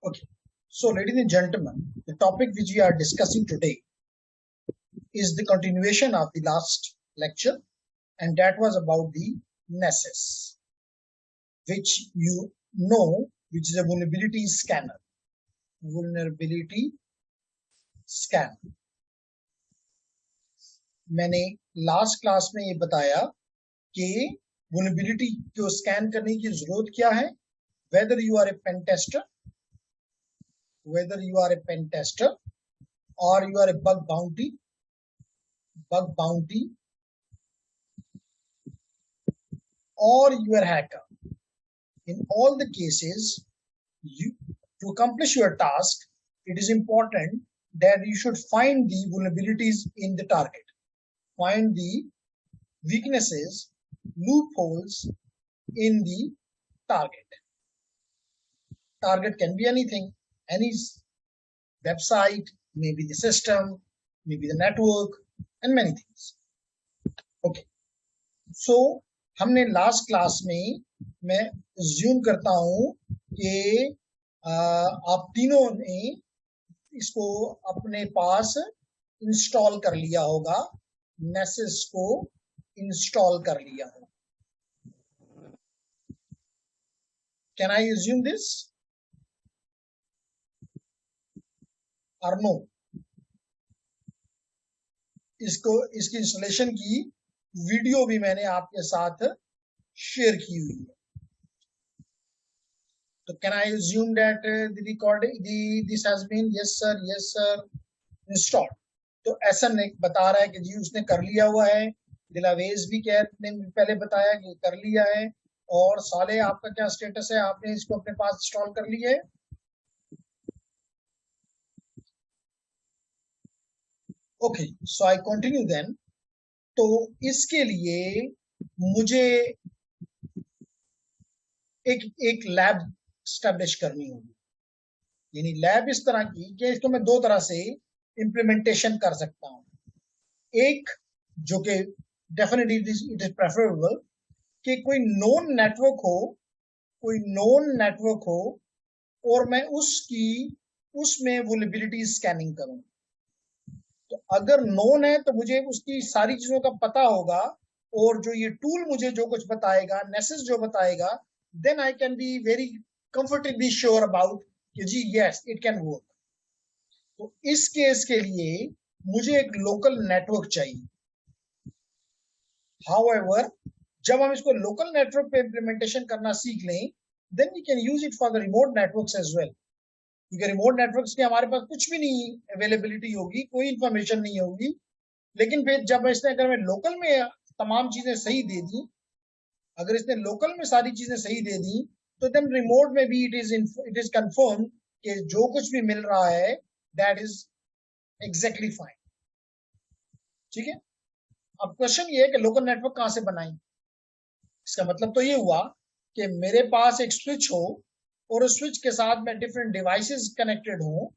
Okay. So, ladies and gentlemen, the topic which we are discussing today is the continuation of the last lecture, and that was about the Nessus, which you know, which is a vulnerability scanner. Vulnerability scanner. मैंने last class में ये बताया कि vulnerability को scan करने की जरूरत क्या है, whether you are a pen tester or you are a bug bounty or you are a hacker. In all the cases, to accomplish your task, it is important that you should find the vulnerabilities in the target, find the weaknesses, loopholes in the target. Target can be anything, any website, maybe the system, maybe the network, and many things. Okay, so हमने last class में, मैं assume करता हूं कि आप तीनों ने इसको अपने पास इंस्टॉल कर लिया होगा, नेसेस को इंस्टॉल कर लिया होगा. कैन आई अज्यूम दिस और नो? इसकी इंस्टॉलेशन की वीडियो भी मैंने आपके साथ शेयर की हुई है. तो can I assume that the recording this has been yes sir installed. तो एसन ने बता रहा है कि जी उसने कर लिया हुआ है. दिलावेज भी ने पहले बताया कि कर लिया है. और साले आपका क्या स्टेटस है, आपने इसको अपने पास इंस्टॉल कर लिया है? Okay, so I continue then. तो इसके लिए मुझे एक लैब स्टैब्लिश करनी होगी. यानी लैब इस तरह की कि इसको मैं दो तरह से इंप्लीमेंटेशन कर सकता हूं. एक जो कि डेफिनेटली इट इज प्रेफरेबल कि कोई नोन नेटवर्क हो और मैं उसमें वल्नरेबिलिटी स्कैनिंग करूं. तो अगर नोन है तो मुझे उसकी सारी चीजों का पता होगा, और जो ये टूल मुझे जो कुछ बताएगा, नेसेस जो बताएगा, then I can be very comfortably sure about कि जी यस इट कैन वर्क. तो इस केस के लिए मुझे एक लोकल नेटवर्क चाहिए. हाउएवर, जब हम इसको लोकल नेटवर्क पे इंप्लीमेंटेशन करना सीख लें, then we can use it for the remote networks as well. क्योंकि रिमोट नेटवर्क्स की हमारे पास कुछ भी नहीं अवेलेबिलिटी होगी, कोई इंफॉर्मेशन नहीं होगी. लेकिन फिर जब इसने अगर मैं लोकल में तमाम चीजें सही दे दी, अगर इसने लोकल में सारी चीजें सही दे दी, तो देन रिमोट में भी इट इज कंफर्म कि जो कुछ भी मिल रहा है दैट इज एग्जैक्टली फाइन. ठीक है. अब क्वेश्चन ये है कि लोकल नेटवर्क कहां से बनाएं. इसका मतलब तो ये हुआ कि मेरे पास एक स्विच हो और उस स्विच के साथ में डिफरेंट डिवाइसेस कनेक्टेड हो.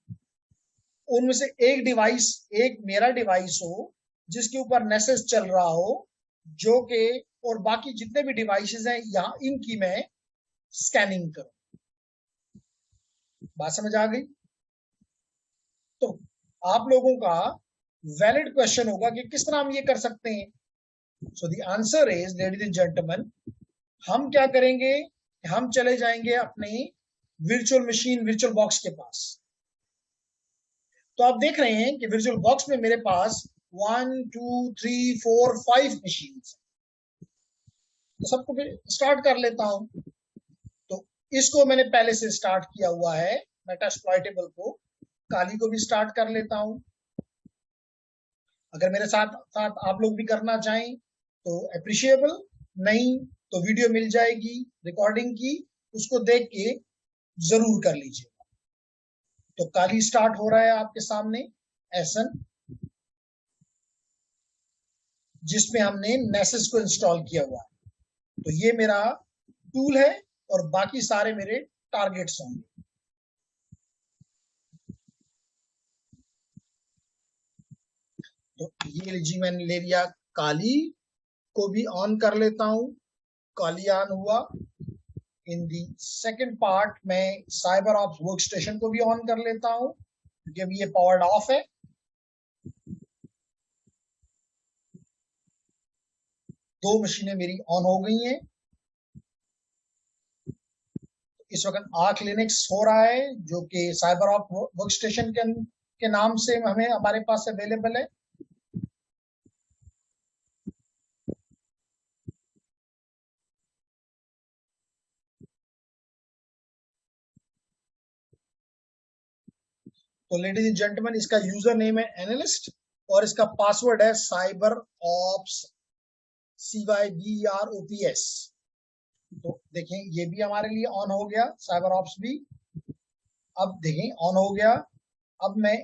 उनमें से एक मेरा डिवाइस हो जिसके ऊपर नेसेस चल रहा हो, जो कि और बाकी जितने भी डिवाइसेस हैं यहां इनकी मैं स्कैनिंग करूं. बात समझ आ गई? तो आप लोगों का वैलिड क्वेश्चन होगा कि किस तरह हम ये कर सकते हैं. So the answer is, ladies and gentleman, हम क्या करेंगे, हम चले जाएंगे अपनी वर्चुअल बॉक्स के पास. तो आप देख रहे हैं कि वर्चुअल बॉक्स में मेरे पास 1 2 3 4 5 मशीन. तो सबको स्टार्ट कर लेता हूं. तो इसको मैंने पहले से स्टार्ट किया हुआ है, मेटास्प्लॉइटेबल को. काली को भी स्टार्ट कर लेता हूं. अगर मेरे साथ साथ आप लोग भी करना चाहें तो अप्रिशिएबल, नहीं तो वीडियो मिल जाएगी रिकॉर्डिंग की, उसको देख के जरूर कर लीजिए. तो काली स्टार्ट हो रहा है आपके सामने, एसन, जिसमें हमने नेसेस को इंस्टॉल किया हुआ है. तो ये मेरा टूल है और बाकी सारे मेरे टारगेट्स होंगे. तो ये लीजिए, मैंने ले लिया. काली को भी ऑन कर लेता हूं. काली ऑन हुआ. इन दी सेकंड पार्ट मैं साइबर ऑप्स वर्क स्टेशन को भी ऑन कर लेता हूं क्योंकि अभी ये पावर्ड ऑफ है। दो मशीनें मेरी ऑन हो गई हैं। इस वक्त आर्क लिनक्स हो रहा है जो कि साइबर ऑप वर्क स्टेशन के नाम से हमें हमारे पास अवेलेबल है। तो लेडीज एंड जेंटलमैन, इसका यूजर नेम है एनालिस्ट और इसका पासवर्ड है साइबर ऑप्स CYBEROPS। तो देखें ये भी हमारे लिए ऑन हो गया, साइबर ऑप्स भी। अब देखें ऑन हो गया। अब मैं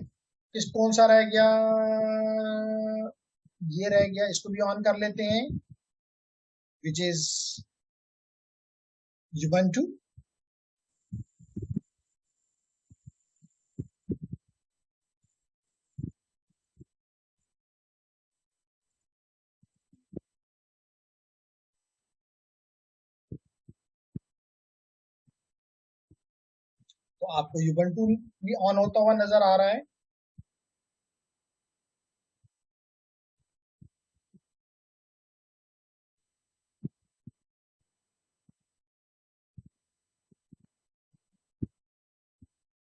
कौन सा रह गया, ये रह गया, इसको भी ऑन कर लेते हैं, विच इज Ubuntu। तो आपको Ubuntu भी ऑन होता हुआ नजर आ रहा है।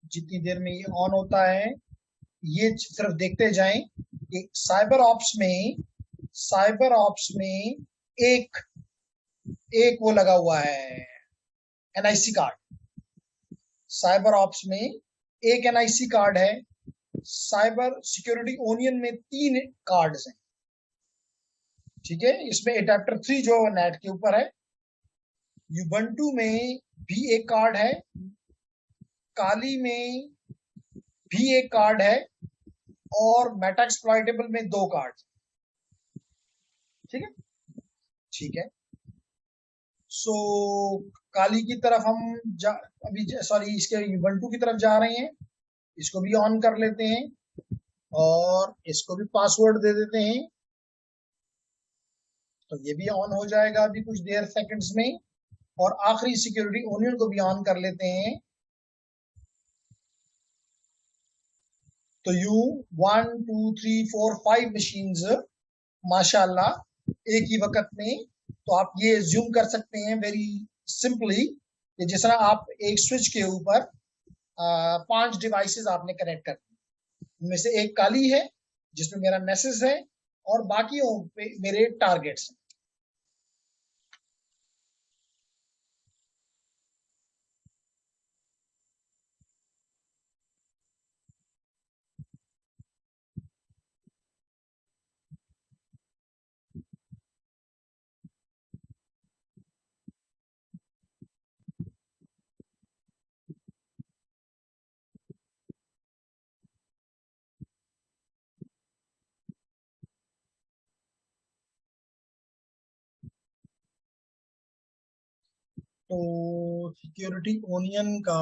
जितनी देर में ये ऑन होता है ये सिर्फ देखते जाएं कि साइबर ऑप्स में एक एक वो लगा हुआ है, NIC कार्ड। साइबर ऑप्स में एक NIC कार्ड है। साइबर सिक्योरिटी ओनियन में 3 कार्ड्स हैं। ठीक है, इसमें एडेप्टर 3 जो नेट के ऊपर है। Ubuntu में भी एक कार्ड है, काली में भी एक कार्ड है और मेटाएक्सप्लॉइटेबल में 2 कार्ड। ठीक है, ठीक है। सो काली की तरफ हम अभी सॉरी इसके Ubuntu की तरफ जा रहे हैं। इसको भी ऑन कर लेते हैं और इसको भी पासवर्ड दे देते हैं। तो ये भी ऑन हो जाएगा अभी कुछ देर सेकंड्स में। और आखिरी सिक्योरिटी ओनियन को भी ऑन कर लेते हैं। तो यू 1 2 3 4 5 मशीन्स माशाल्लाह एक ही वक्त में। तो आप ये ज्यूम कर सकते हैं वेरी सिंपली कि जिस तरह आप एक स्विच के ऊपर 5 डिवाइसेस आपने कनेक्ट कर दी। उनमें से एक काली है जिसमें मेरा मैसेज है और बाकी पे मेरे टारगेट्स हैं। तो सिक्योरिटी ओनियन का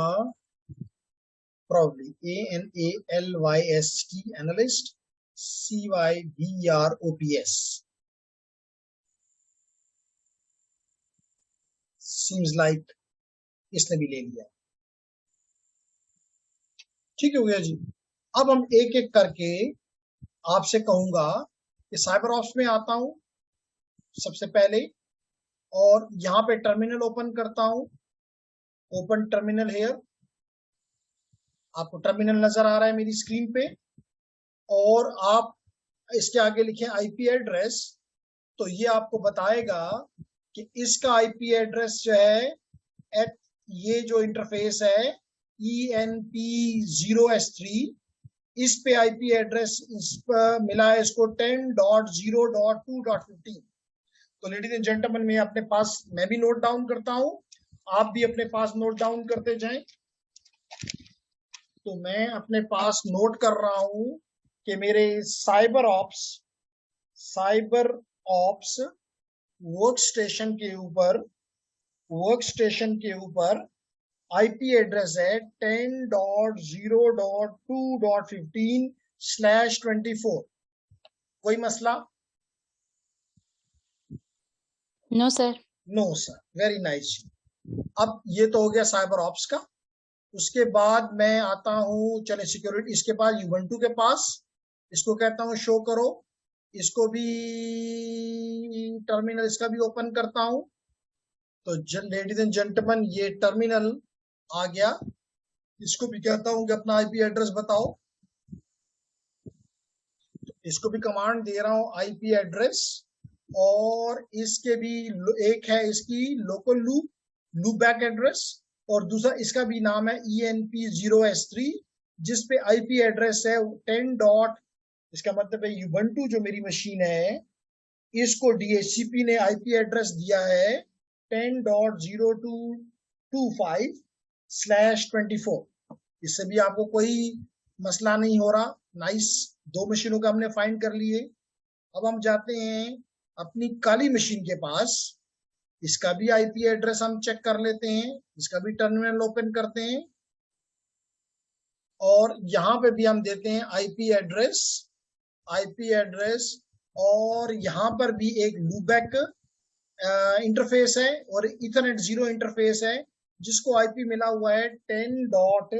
probably ANALYST analyst CYBEROPS seems like इसने भी ले लिया। ठीक है भैया जी। अब हम एक एक करके आपसे कहूंगा कि साइबर ऑप्स में आता हूं सबसे पहले और यहां पे टर्मिनल ओपन करता हूं। Open terminal here. आपको टर्मिनल नजर आ रहा है मेरी स्क्रीन पे और आप इसके आगे लिखें IP एड्रेस। तो ये आपको बताएगा कि इसका IP एड्रेस जो है एट ये जो इंटरफेस है ENP0S3 इस पे IP एड्रेस इस पर मिला है इसको 10.0.2.15। तो लेडीज एंड जेंटलमैन मैं भी नोट डाउन करता हूं, आप भी अपने पास नोट डाउन करते जाएं। तो मैं अपने पास नोट कर रहा हूं कि मेरे साइबर ऑप्स वर्क स्टेशन के ऊपर IP एड्रेस है 10.0.2.15/24। कोई मसला? No sir. No sir, very nice. अब ये तो हो गया साइबर ऑप्स का। उसके बाद मैं आता हूँ, चले सिक्योरिटी, इसके बाद यूबंटू के पास, इसको कहता हूँ शो करो, इसको भी टर्मिनल इसका भी ओपन करता हूँ। तो लेडीज एंड जेंटलमैन ये टर्मिनल आ गया। इसको भी कहता हूँ कि अपना आईपी एड्रेस बताओ, इसको भी कमांड दे रहा हूँ आईपी एड्रेस। और इसके भी एक है इसकी लोकल लूप बैक एड्रेस, और दूसरा इसका भी नाम है ENP0S3, जिसपे आईपी एड्रेस है 10 डॉट, इसका मतलब है यूबंटू जो मेरी मशीन है इसको DHCP ने आईपी एड्रेस दिया है 10.0225/24। इससे भी आपको कोई मसला नहीं हो रहा। नाइस, दो मशीनों का हमने फाइंड कर लिए। अब हम जाते हैं अपनी काली मशीन के पास, इसका भी आईपी एड्रेस हम चेक कर लेते हैं, इसका भी टर्मिनल ओपन करते हैं और यहाँ पे भी हम देते हैं आईपी एड्रेस। और यहाँ पर भी एक लूपबैक इंटरफेस है और इथरनेट 0 इंटरफेस है, जिसको आईपी मिला हुआ है 10 डॉट,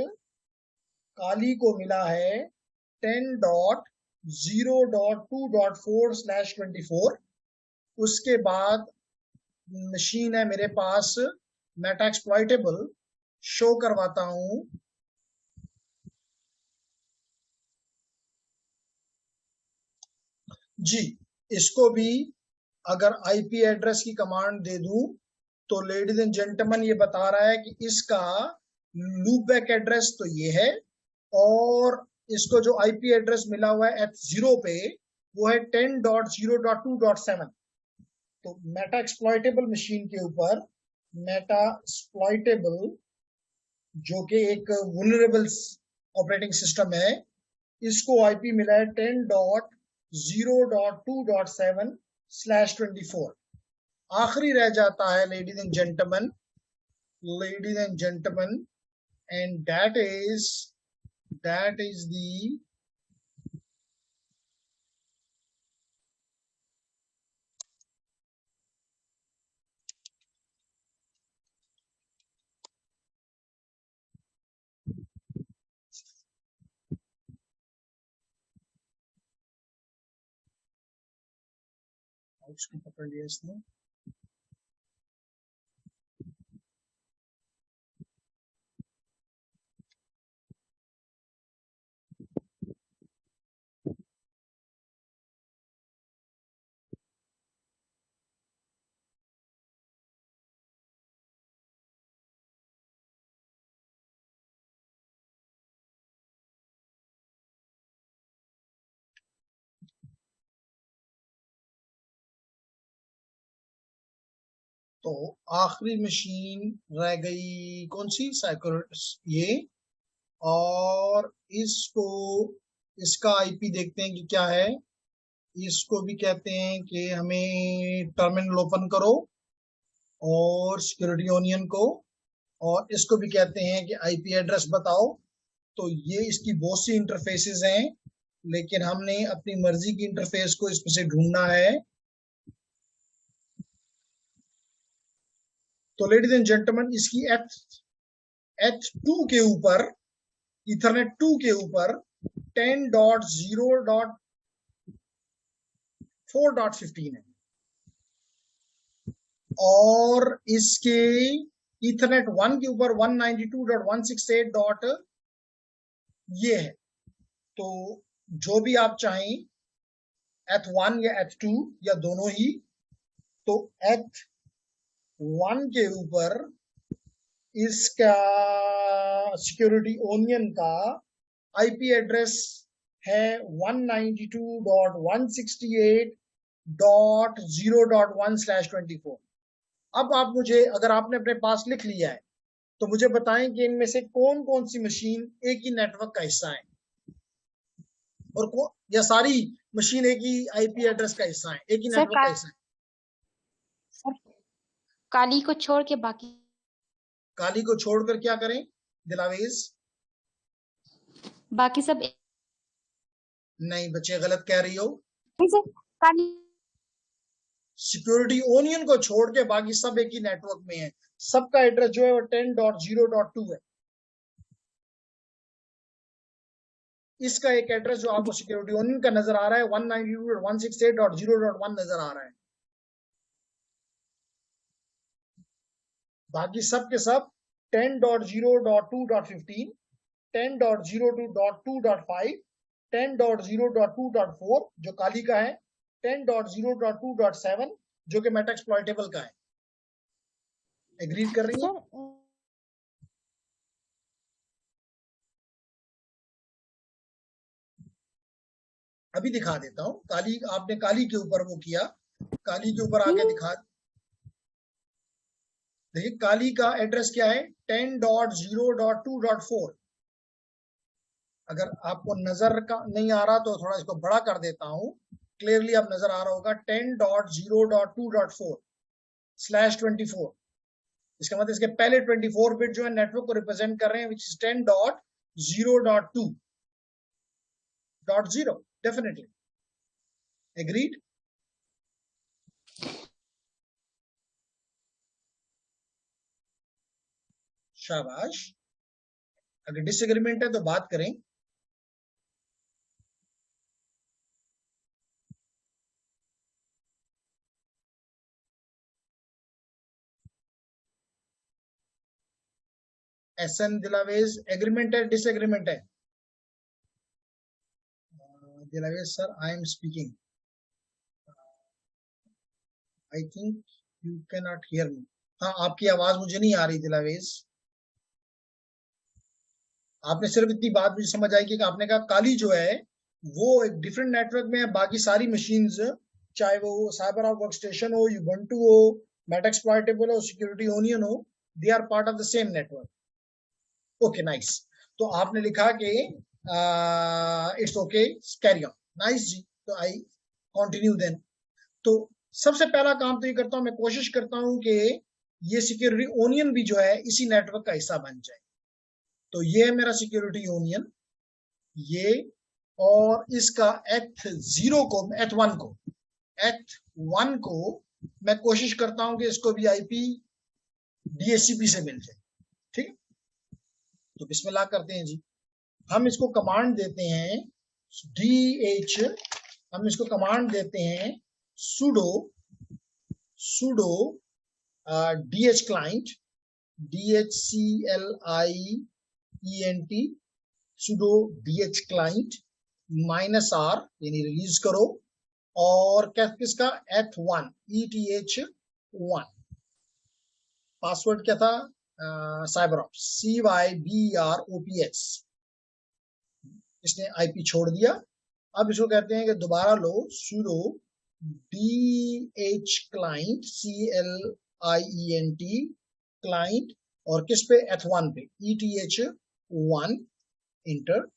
काली को मिला है 10.0.2.4/24। उसके बाद मशीन है मेरे पास मेटाएक्सप्लॉइटेबल, शो करवाता हूं। जी, इसको भी अगर आईपी एड्रेस की कमांड दे दूं तो लेडीज एंड जेंटलमैन ये बता रहा है कि इसका लूपबैक एड्रेस तो ये है, और इसको जो आईपी एड्रेस मिला हुआ है F0 पे वो है 10.0.2.7। तो मेटा एक्सप्लॉइटेबल मशीन के ऊपर मेटा एक्सप्लॉइटेबल, जो कि एक वुलनरेबल ऑपरेटिंग सिस्टम है, इसको आईपी मिला है 10.0.2.7/24। आखिरी रह जाता है ladies and gentleman, and that is the उसको पकड़ लिया इसने। तो आखिरी मशीन रह गई कौन सी, ये। और इसको, इसका आईपी देखते हैं कि क्या है। इसको भी कहते हैं कि हमें टर्मिनल ओपन करो और सिक्योरिटी ओनियन को, और इसको भी कहते हैं कि आईपी एड्रेस बताओ। तो ये इसकी बहुत सी इंटरफेसेस हैं, लेकिन हमने अपनी मर्जी की इंटरफेस को इसमें से ढूंढना है। तो लेडीज एंड जेंटलमैन इसकी H2 के ऊपर, इथरनेट 2 के ऊपर 10.0.4.15 है, और इसके इथरनेट 1 के ऊपर 192.168. ये है। तो जो भी आप चाहें, H1 या H2 या दोनों ही। तो H1 के ऊपर इसका सिक्योरिटी ओनियन का आईपी एड्रेस है 192.168.0.1/24। अब आप मुझे, अगर आपने अपने पास लिख लिया है, तो मुझे बताएं कि इनमें से कौन कौन सी मशीन एक ही नेटवर्क का हिस्सा है, और या सारी मशीन एक ही आईपी एड्रेस का हिस्सा है, एक ही नेटवर्क का हिस्सा है। काली को छोड़ के बाकी, काली को छोड़कर क्या करें दिलावेज? बाकी सब नहीं बच्चे, गलत कह रही हो। काली, सिक्योरिटी ओनियन को छोड़ के बाकी सब एक ही नेटवर्क में है। सबका एड्रेस जो है वो 10.0.2 है। इसका एक एड्रेस जो आपको सिक्योरिटी यूनियन का नजर आ रहा है 192.168.0.1 नजर आ रहा है। बाकी सब के सब 10.0.2.15, 10.02.2.5, 10.0.2.4 जो काली का है, 10.0.2.7 जो कि मेटाएक्सप्लॉइटेबल का है। एग्रीड कर रही है? अभी दिखा देता हूं। काली, आपने काली के ऊपर वो किया, काली के ऊपर आके दिखा। देखिए काली का एड्रेस क्या है 10.0.2.4। अगर आपको नजर का नहीं आ रहा तो थोड़ा इसको बड़ा कर देता हूं, क्लियरली अब नजर आ रहा होगा 10.0.2.4/24। इसका मतलब इसके पहले 24 बिट जो है नेटवर्क को रिप्रेजेंट कर रहे हैं, विच इज 10.0.2.0। Definitely agreed. शाबाश। अगर डिसएग्रीमेंट है तो बात करें। एसएन दिलावेज एग्रीमेंट है डिसएग्रीमेंट है? Dilawez sir I am speaking, I think you can not hear me. हाँ आपकी आवाज मुझे नहीं आ रही दिलावेज। आपने सिर्फ इतनी बात मुझे समझ आई कि आपने कहा काली जो है वो एक डिफरेंट नेटवर्क में है, बाकी सारी मशीन्स चाहे वो साइबर ऑफ वर्क स्टेशन हो, यूबंटू हो, मेटाएक्सप्लॉइटेबल हो, सिक्योरिटी यूनियन हो, they are part of the same network. Okay nice. तो आपने लिखा कि it's okay carry on. Nice ji. तो आई कंटिन्यू देन। तो सबसे पहला काम तो ये करता हूं, मैं कोशिश करता हूं कि ये सिक्योरिटी यूनियन भी जो है इसी नेटवर्क का हिस्सा बन जाए। तो ये है मेरा सिक्योरिटी यूनियन, ये, और इसका H1 को मैं कोशिश करता हूं कि इसको भी आईपी DHCP से मिल जाए। ठीक, तो बिस्मिल्लाह करते हैं जी। हम इसको कमांड देते हैं हम इसको कमांड देते हैं sudo DH client, DHCLIENT, sudo DH client -R यानी रिलीज करो, और किसका ETH1 पासवर्ड क्या था CyberOps CYBEROPS। इसने आईपी छोड़ दिया। अब इसको कहते हैं कि दोबारा लो sudo DH client CLIENT client और किस पे ETH1 पे ETH1 इंटर।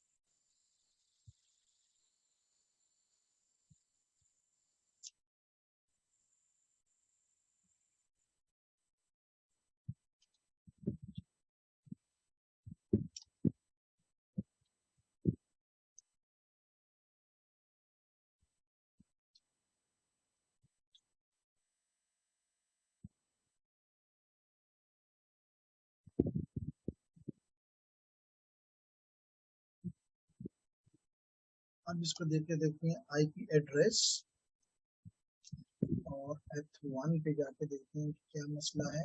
अब इसको देखते हैं आईपी एड्रेस और ETH1 पे जाके देखते हैं क्या मसला है।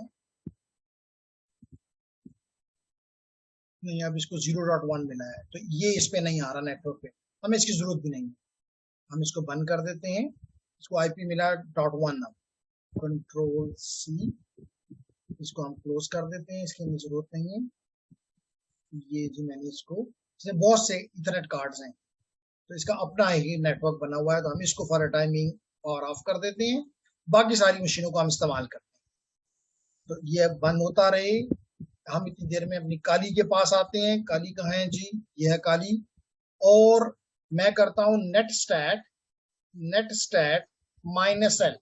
नहीं, अब इसको 0.1 मिला है तो ये इस पे नहीं आ रहा नेटवर्क पे, हमें इसकी जरूरत भी नहीं। हम इसको बंद कर देते हैं। इसको आईपी मिला .1। अब कंट्रोल C, इसको हम क्लोज कर देते हैं, इसकी हमें जरूरत नहीं है। ये जी मैंने इसको, इसमें बहुत से इथरनेट कार्ड्स हैं तो इसका अपना ही नेटवर्क बना हुआ है, तो हम इसको फॉर टाइमिंग और ऑफ कर देते हैं, बाकी सारी मशीनों को हम इस्तेमाल करते हैं। तो ये बंद होता रहे। हम इतनी देर में अपनी काली के पास आते हैं। काली कहाँ है जी? ये है काली। और मैं करता हूं नेट स्टैट -L।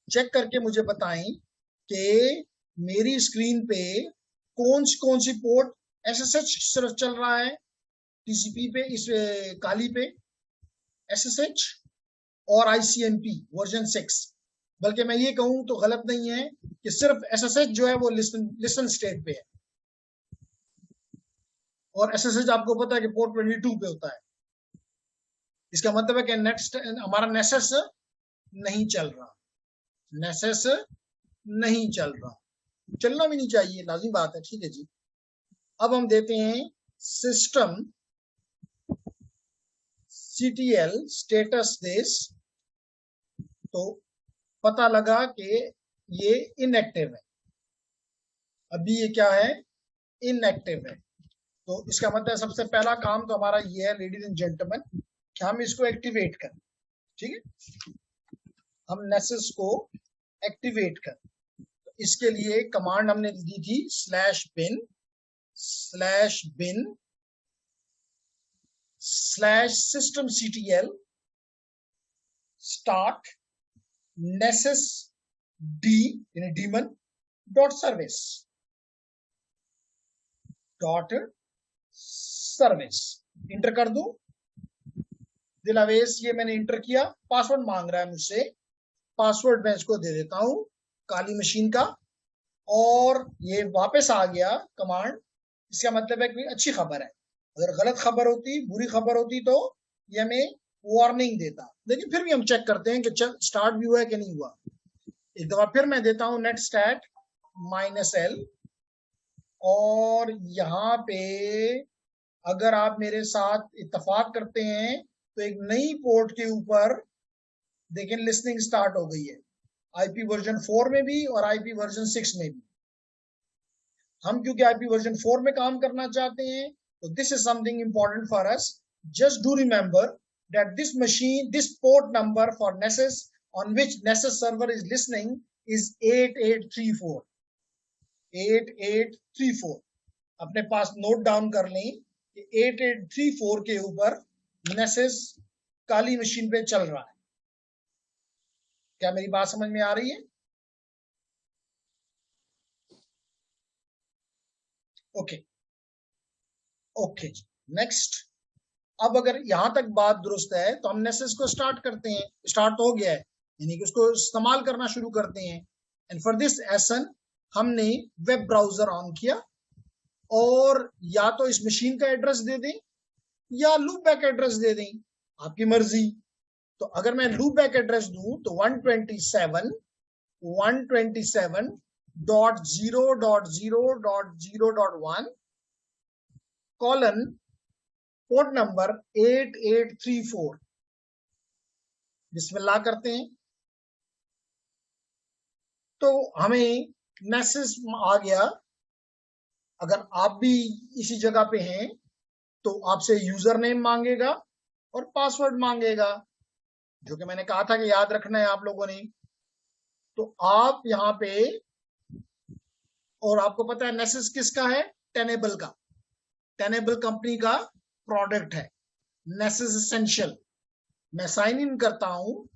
चेक करके मुझे बताएं कि मेरी स्क्रीन पे कौन सी पोर्ट SSH सिर्फ चल रहा है TCP पे, इस काली पे SSH और ICMP वर्जन 6। बल्कि मैं ये कहूं तो गलत नहीं है कि सिर्फ SSH जो है वो लिसन स्टेट पे है, और SSH आपको पता है कि पोर्ट 22 पे होता है। इसका मतलब है कि नेक्स्ट हमारा नेसेस नहीं चल रहा, नेसेस नहीं चल रहा, चलना भी नहीं चाहिए, लाजिम बात है, ठीक है जी। अब हम देते हैं सिस्टम CTL स्टेटस दिस, तो पता लगा कि ये इनएक्टिव है, अभी ये क्या है, इनएक्टिव है। तो इसका मतलब सबसे पहला काम तो हमारा ये है लेडीज एंड जेंटलमैन कि हम इसको एक्टिवेट करें, ठीक है, हम नेसेस को एक्टिवेट करें। तो इसके लिए कमांड हमने दी थी /bin/systemctl start nessus d यानी daemon .service इंटर कर दूं, दिलावेश ये मैंने इंटर किया, पासवर्ड मांग रहा है मुझसे, पासवर्ड मैं इसको दे देता हूं काली मशीन का, और ये वापस आ गया कमांड। इसका मतलब है कि अच्छी खबर है, अगर गलत खबर होती, बुरी खबर होती तो ये हमें वार्निंग देता, लेकिन फिर भी हम चेक करते हैं कि स्टार्ट भी हुआ है कि नहीं हुआ। एक दफा फिर मैं देता हूं नेट स्टैट -l, और यहाँ पे अगर आप मेरे साथ इत्तेफाक करते हैं तो एक नई पोर्ट के ऊपर देखें लिसनिंग स्टार्ट हो गई है, IP वर्जन 4 में भी और IP वर्जन 6 में भी। हम क्योंकि IP वर्जन 4 में काम करना चाहते हैं, तो this is something important for us, just do remember that this machine, this port number for Nessus on which Nessus server is listening is 8834, 8834। अपने पास नोट डाउन कर लें कि 8834 के ऊपर Nessus काली मशीन पे चल रहा है। क्या मेरी बात समझ में आ रही है? Okay okay, next. अब अगर यहां तक बात दुरुस्त है तो हम नेसेस को स्टार्ट करते हैं, स्टार्ट हो गया है, यानी कि उसको इस्तेमाल करना शुरू करते हैं। एंड फॉर दिस एसन हमने वेब ब्राउजर ऑन किया, और या तो इस मशीन का एड्रेस दे दें या लूप बैक एड्रेस दे दें, आपकी मर्जी। तो अगर मैं लूप बैक एड्रेस दूं तो 127.127.0.0.1 कॉलन पोर्ट नंबर 8834, बिस्मिल्लाह करते हैं, तो हमें मैसेज आ गया। अगर आप भी इसी जगह पे हैं तो आपसे यूजर नेम मांगेगा और पासवर्ड मांगेगा, जो कि मैंने कहा था कि याद रखना है आप लोगों ने। तो आप यहाँ पे, और आपको पता है नेसेस किसका है, टेनेबल का, टेनेबल कंपनी का प्रोडक्ट है नेसेस एसेंशियल। मैं साइन इन करता हूं,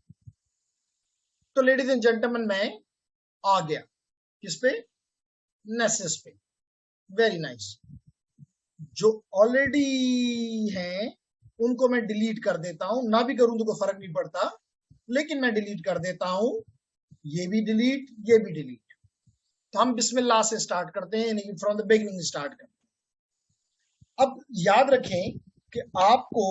तो लेडीज एंड जेंटलमैन मैं आ गया किस पे, नेसेस पे। Very nice. जो ऑलरेडी हैं उनको मैं डिलीट कर देता हूं, ना भी करूं तो कोई फर्क नहीं पड़ता, लेकिन मैं डिलीट कर देता हूं, ये भी डिलीट, ये भी डिलीट। तो हम बिस्मिल्लाह से स्टार्ट करते हैं, यानी फ्रॉम द बिगिनिंग स्टार्ट करते हैं। अब याद रखें कि आपको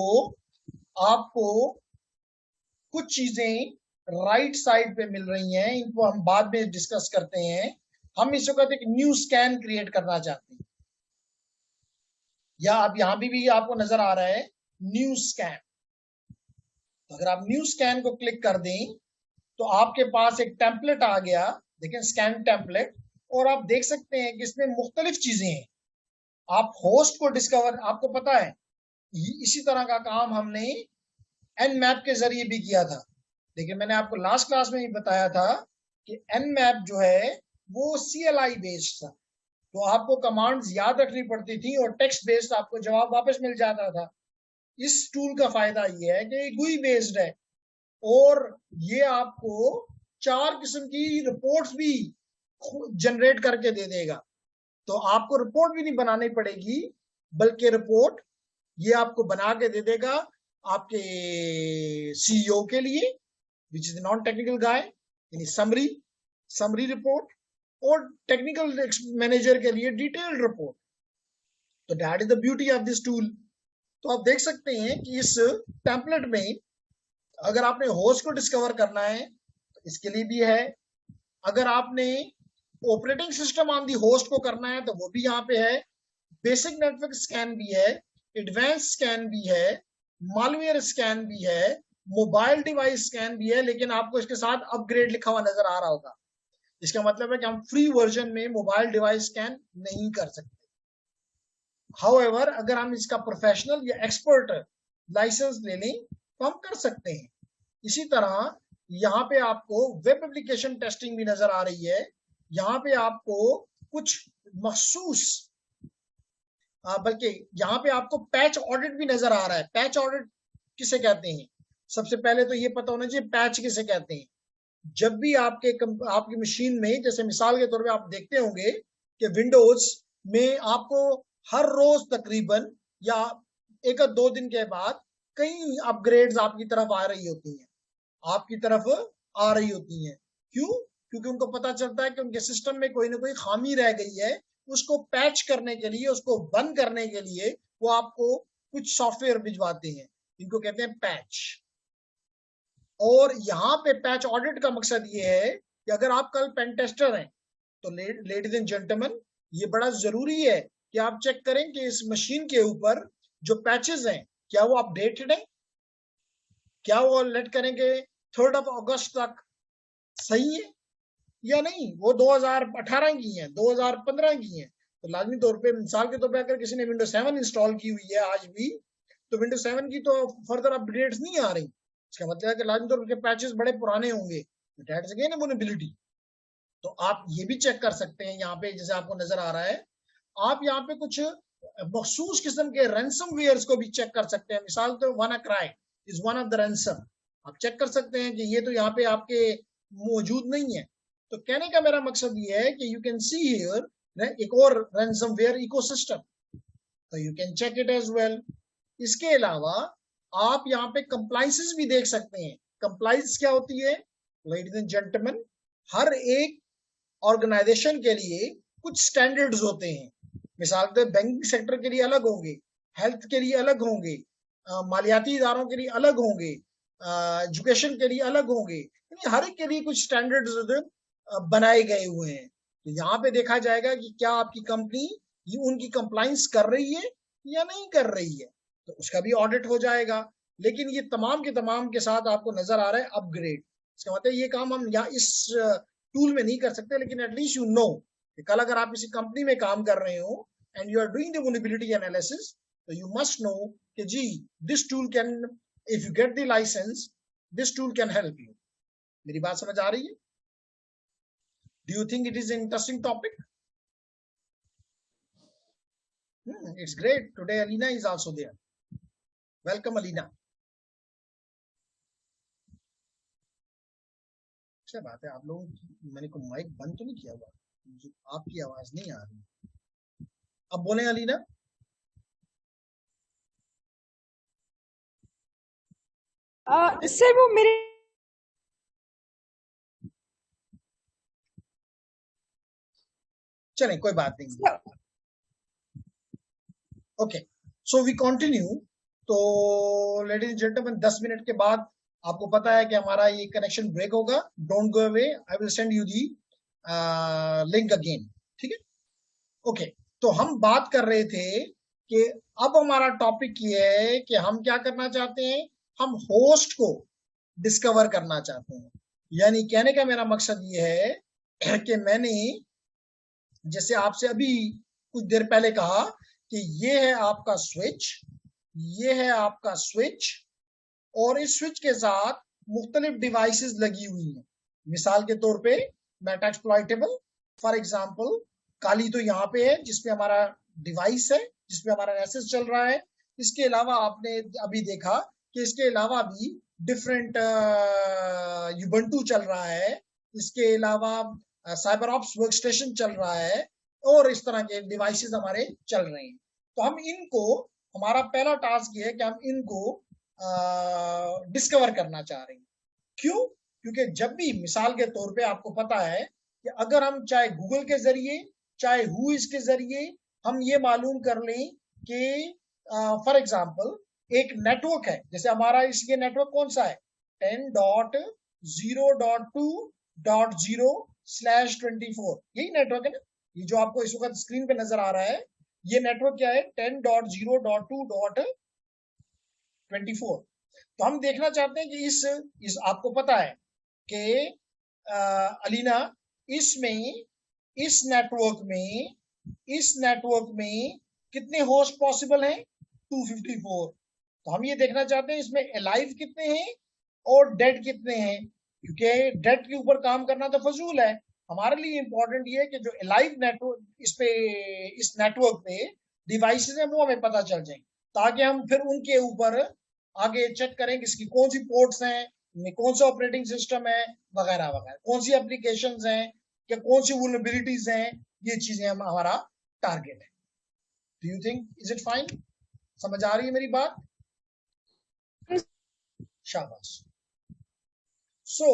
कुछ चीजें राइट साइड पे मिल रही हैं, इनको हम बाद में डिस्कस करते हैं। हम इस वक्त एक न्यू स्कैन क्रिएट करना चाहते हैं, या आप यहां भी आपको नजर आ रहा है न्यू स्कैन। तो अगर आप न्यू स्कैन को क्लिक कर दें तो आपके पास एक टेम्पलेट आ गया, देखें स्कैन टेम्पलेट, और आप देख सकते हैं कि इसमें मुख्तलिफ चीजें हैं। आप होस्ट को डिस्कवर, आपको पता है इसी तरह का काम हमने Nmap के जरिए भी किया था, लेकिन मैंने आपको लास्ट क्लास में ही बताया था कि Nmap जो है वो CLI बेस्ड था, तो आपको कमांड्स याद रखनी पड़ती थी और टेक्स्ट बेस्ड आपको जवाब वापस मिल जाता था। इस टूल का फायदा ये है कि GUI बेस्ड है, और ये आपको 4 किस्म की रिपोर्ट्स भी जनरेट करके दे देगा। तो आपको रिपोर्ट भी नहीं बनानी पड़ेगी, बल्कि रिपोर्ट ये आपको बना के दे देगा आपके CEO के लिए, विच इज नॉन टेक्निकल गाय, यानी समरी रिपोर्ट, और टेक्निकल मैनेजर के लिए डिटेल्ड रिपोर्ट। तो that is the beauty of this tool. तो आप देख सकते हैं कि इस टेम्पलेट में अगर आपने होस्ट को डिस्कवर करना है तो इसके लिए भी है, अगर आपने operating system on the host को करना है तो वो भी यहाँ पे है, बेसिक नेटवर्क स्कैन भी है, एडवांस स्कैन भी है, मालवेयर स्कैन भी है, मोबाइल डिवाइस स्कैन भी है, लेकिन आपको इसके साथ अपग्रेड लिखा हुआ नजर आ रहा होगा। इसका मतलब है कि हम फ्री वर्जन में मोबाइल डिवाइस स्कैन नहीं कर सकते। हाउएवर अगर हम इसका प्रोफेशनल या एक्सपर्ट लाइसेंस ले लें तो हम कर सकते हैं। इसी तरह यहाँ पे आपको वेब एप्लीकेशन टेस्टिंग भी नजर आ रही है। यहाँ पे आपको कुछ मखसूस बल्कि यहाँ पे आपको पैच ऑडिट भी नजर आ रहा है। पैच ऑडिट किसे कहते हैं? सबसे पहले तो ये पता होना चाहिए पैच किसे कहते हैं। जब भी आपकी मशीन में, जैसे मिसाल के तौर पे आप देखते होंगे कि विंडोज में आपको हर रोज तकरीबन या एक दो दिन के बाद कई अपग्रेड्स आपकी तरफ आ रही होती हैं, क्यों? क्योंकि उनको पता चलता है कि उनके सिस्टम में कोई ना कोई खामी रह गई है, उसको पैच करने के लिए, उसको बंद करने के लिए वो आपको कुछ सॉफ्टवेयर भिजवाते हैं, इनको कहते हैं पैच। और यहाँ पे पैच ऑडिट का मकसद ये है कि अगर आप कल पेन टेस्टर हैं तो लेडीज एंड जेंटलमैन, ये बड़ा जरूरी है कि आप चेक करें कि इस मशीन के ऊपर जो पैचेस हैं क्या वो अपडेटेड है, क्या वो लेट करेंगे 3rd of August तक सही है या नहीं, वो 2018 की है, 2015 की है। तो लाजमी तौर पे मिसाल के तौर पे अगर किसी ने Windows 7 इंस्टॉल की हुई है आज भी, तो Windows 7 की तो फर्दर अपडेट्स नहीं आ रही। इसका मतलब है कि लाजमी तौर पे पैचेस बड़े पुराने होंगे, दैट्स अगेन ए वल्नरेबिलिटी। तो आप ये भी चेक कर सकते हैं यहाँ पे, जैसे आपको नजर आ रहा है, आप यहाँ पे कुछ मखसूस किस्म के रैंसमवेयर्स को भी चेक कर सकते हैं। मिसाल तो WannaCry is one of the ransom, आप चेक कर सकते हैं कि ये तो यहाँ पे आपके मौजूद नहीं है। तो कहने का मेरा मकसद ये है कि यू कैन सी हियर एक और रैंसमवेयर इकोसिस्टम, तो you can check it as well. इसके अलावा आप यहाँ पे कंप्लाइंसेस भी देख सकते हैं। कंप्लाइंस क्या होती है लेडीज एंड जेंटलमैन? हर एक ऑर्गेनाइजेशन के लिए कुछ स्टैंडर्ड्स होते हैं। मिसाल के बैंकिंग सेक्टर के लिए अलग होंगे, हेल्थ के लिए अलग होंगे, मालियाती इदारों के लिए अलग होंगे, एजुकेशन के लिए अलग होंगे, हर एक के लिए कुछ स्टैंडर्ड्स बनाए गए हुए हैं। तो यहाँ पे देखा जाएगा कि क्या आपकी कंपनी उनकी कंप्लाइंस कर रही है या नहीं कर रही है, तो उसका भी ऑडिट हो जाएगा। लेकिन ये तमाम के तमाम के साथ आपको नजर आ रहा है अपग्रेड। इसका मतलब ये काम हम यहाँ इस टूल में नहीं कर सकते, लेकिन एटलीस्ट यू नो कि कल अगर आप किसी कंपनी में काम कर रहे हो and you are doing the vulnerability analysis, तो यू मस्ट नो कि ji this tool can, if you get the licence, this tool can help you. मेरी बात समझ आ रही है? Do you think it is an interesting topic? It's great. Today Alina is also there. Welcome Alina. अच्छा बात है, आप लोगों की मैंने को माइक बंद तो नहीं किया हुआ, आपकी आवाज नहीं आ रही। अब बोले अलीना। सर वो मेरे चलें कोई बात नहीं। Okay, so we continue. तो लेडीज एंड जेंटलमैन, 10 मिनट के बाद आपको पता है कि हमारा ये कनेक्शन ब्रेक होगा। Don't go away, I will send you the link again, ठीक है? ओके, तो हम बात कर रहे थे कि अब हमारा टॉपिक ये है कि हम क्या करना चाहते हैं, हम होस्ट को डिस्कवर करना चाहते हैं। यानी कहने का मेरा मकसद ये है कि मैंने जैसे आपसे अभी कुछ देर पहले कहा कि ये है आपका स्विच, ये है आपका स्विच, और इस स्विच के साथ मुख्तलिफ डिवाइसेस लगी हुई हैं। मिसाल के तौर पे मेटाएक्सप्लॉइटेबल, फॉर एग्जांपल काली तो यहाँ पे है जिसपे हमारा डिवाइस है, जिसपे हमारा एसएस चल रहा है। इसके अलावा आपने अभी देखा कि इसके अलावा भी डिफरेंट यूबंटू चल रहा है, इसके अलावा साइबर ऑप्स वर्कस्टेशन चल रहा है, और इस तरह के डिवाइसेस हमारे चल रहे हैं। तो हम इनको, हमारा पहला टास्क ये है कि हम इनको डिस्कवर करना चाह रहे हैं। क्यों? क्योंकि जब भी मिसाल के तौर पे आपको पता है कि अगर हम चाहे गूगल के जरिए चाहे हुइज के जरिए हम ये मालूम कर लें कि फॉर एग्जांपल एक नेटवर्क है, जैसे हमारा ये नेटवर्क कौन सा है 10.0.2.0/24, यही नेटवर्क है ना, ये जो आपको इस वक्त स्क्रीन पे नजर आ रहा है, ये नेटवर्क क्या है 10.0.2.24। तो हम देखना चाहते हैं कि इस आपको पता है कि अलीना इसमें इस नेटवर्क में कितने होस्ट पॉसिबल हैं 254। तो हम ये देखना चाहते हैं इसमें अलाइव कितने हैं और डेड कितने हैं, क्योंकि डेड के ऊपर काम करना तो फजूल है। हमारे लिए इंपॉर्टेंट ये है कि जो अलाइव नेटवर्क इस नेटवर्क पे डिवाइसेस हैं वो हमें पता चल जाए, ताकि हम फिर उनके ऊपर आगे चेक करें कि इसकी कौन सी पोर्ट्स हैं, इनमें कौन सा ऑपरेटिंग सिस्टम है वगैरह वगैरह, कौन सी एप्लीकेशंस हैं या कौन सी वल्नरेबिलिटीज हैं, ये चीजें हमारा टारगेट है। Do you think is it fine? समझ आ रही है मेरी बात? शाबाश। सो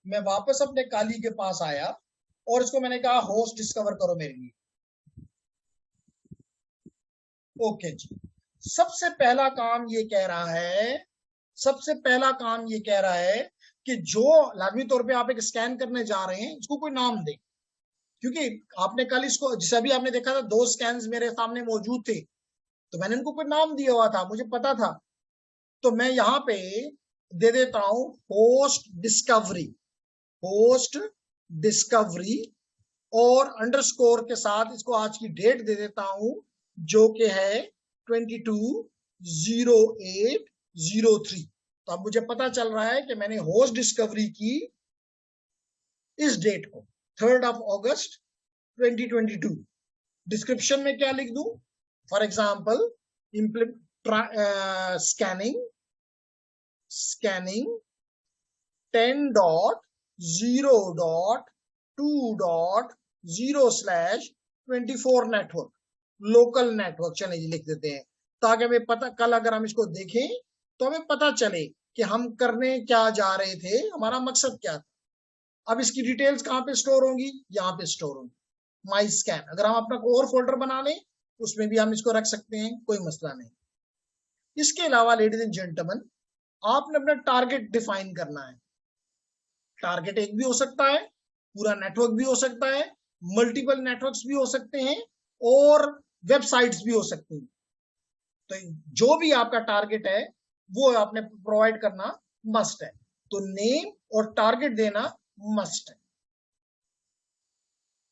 मैं वापस अपने काली के पास आया और इसको मैंने कहा होस्ट डिस्कवर करो मेरे लिए। ओके जी, सबसे पहला काम ये कह रहा है कि जो लाजमी तौर पे आप एक स्कैन करने जा रहे हैं इसको कोई नाम दें, क्योंकि आपने कल इसको जैसे अभी आपने देखा था 2 स्कैन्स मेरे सामने मौजूद थे, तो मैंने इनको कोई नाम दिया हुआ था, मुझे पता था। तो मैं यहां पे दे देता हूं होस्ट डिस्कवरी और अंडरस्कोर के साथ इसको आज की डेट दे देता हूं जो कि है 22/08/03। तो अब मुझे पता चल रहा है कि मैंने होस्ट डिस्कवरी की इस डेट को 3rd of August 2022। डिस्क्रिप्शन में क्या लिख दूं? For example scanning 10.0.2.0/24 network, local network. चले जी लिख देते हैं, ताकि हमें पता कल अगर हम इसको देखें तो हमें पता चले कि हम करने क्या जा रहे थे, हमारा मकसद क्या था। अब इसकी डिटेल्स कहां पे स्टोर होंगी? यहाँ पे स्टोर होंगी माई स्कैन। अगर हम अपना और फोल्डर बना लें उसमें भी हम इसको रख सकते हैं, कोई मसला नहीं। इसके अलावा लेडीज एंड जेंटलमैन, आपने अपना टारगेट डिफाइन करना है। टारगेट एक भी हो सकता है, पूरा नेटवर्क भी हो सकता है, मल्टीपल नेटवर्क्स भी हो सकते हैं और वेबसाइट्स भी हो सकती हैं। तो जो भी आपका टारगेट है वो आपने प्रोवाइड करना मस्ट है। तो नेम और टारगेट देना मस्ट है।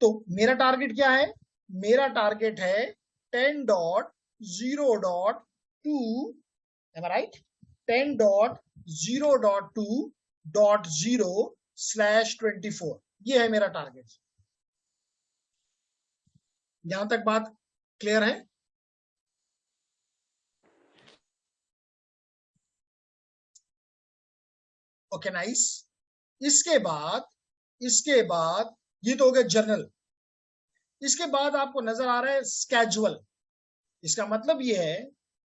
तो मेरा टारगेट क्या है? मेरा टारगेट है 10.0.2, am I right? 10.0.2.0/24, ये है मेरा टारगेट। यहां तक बात क्लियर है? Okay nice. इसके बाद ये तो हो गया जर्नल। इसके बाद आपको नजर आ रहा है स्केजुअल। इसका मतलब ये है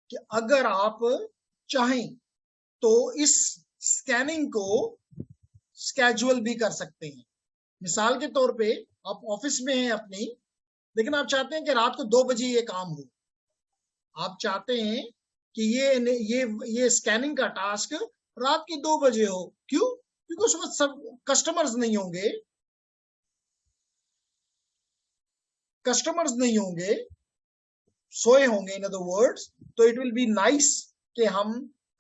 कि अगर आप चाहें तो इस स्कैनिंग को स्केजुअल भी कर सकते हैं। मिसाल के तौर पे आप ऑफिस में हैं अपनी, लेकिन आप चाहते हैं कि रात को 2 बजे ये काम हो। आप चाहते हैं कि ये स्कैनिंग का टास्क रात के 2 बजे हो। क्यों? क्योंकि उस वक्त सब कस्टमर्स नहीं होंगे, सोए होंगे इन अदर वर्ड्स। तो इट विल बी नाइस कि हम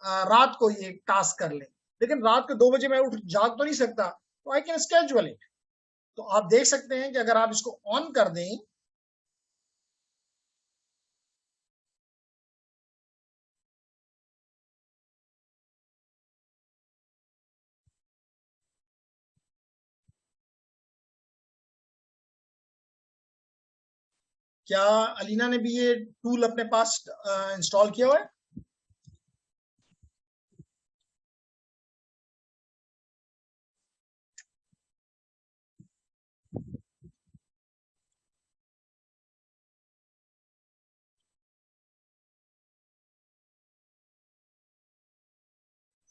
रात को ये टास्क कर लें। लेकिन रात के 2 बजे मैं उठ जाग तो नहीं सकता, तो आई कैन स्केड्यूल इट। तो आप देख सकते हैं कि अगर आप इसको ऑन कर दें, क्या अलीना ने भी ये टूल अपने पास इंस्टॉल किया हुआ है?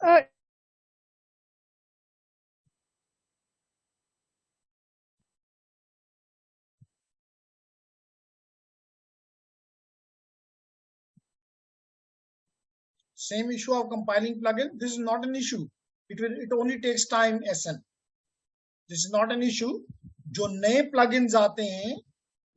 अ, Same issue of compiling plugin. This is not an issue. It only takes time. SN. This is not an issue. जो नए plugins आते हैं,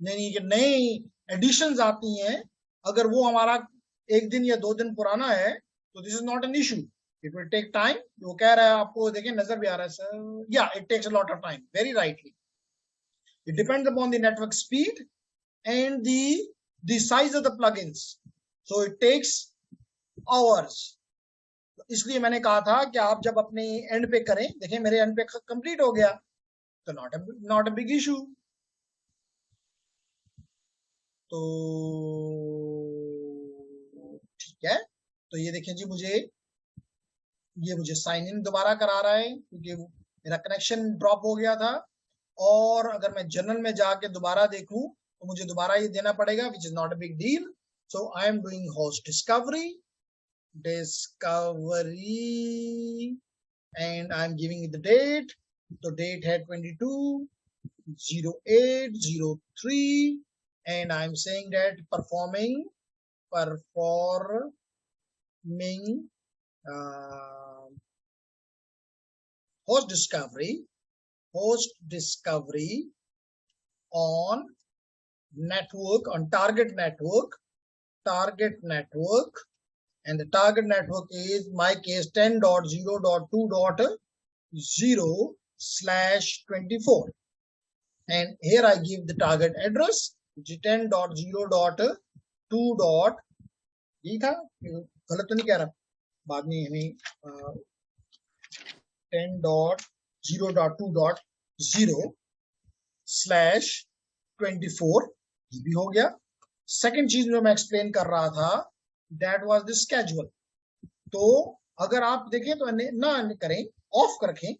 नए additions आती हैं, अगर वो हमारा 1 दिन या 2 दिन पुराना है, तो this is not an issue. It will take time. वो कह रहा है, आपको देखें नजर भी आ रहा है sir. Yeah, it takes a lot of time. Very rightly. It depends upon the network speed and the size of the plugins. So it takes hours. इसलिए मैंने कहा था कि आप जब अपने एंड पे करें, देखें मेरे एंड पे कंप्लीट हो गया, तो नॉट अ बिग इशू. तो ठीक है. तो ये देखें जी, मुझे साइन इन दोबारा करा रहा है क्योंकि मेरा कनेक्शन ड्रॉप हो गया था. और अगर मैं जनरल में जाके दोबारा देखूं तो मुझे दोबारा ये देना पड़ेगा, which is not a big deal. So I am doing host discovery and I'm giving it the date. The date had 22/08/03 and I'm saying that performing host discovery on network, on target network, and the target network is my case 10.0.2.0/24, and here I give the target address, which is 10.0.2. ये था, गलत तो नहीं कह रहा, बाद में हमें 10.0.2.0/24 ये भी हो गया. सेकेंड चीज जो मैं एक्सप्लेन कर रहा था, that was the schedule. तो अगर आप देखें तो ना करें, ऑफ रखें,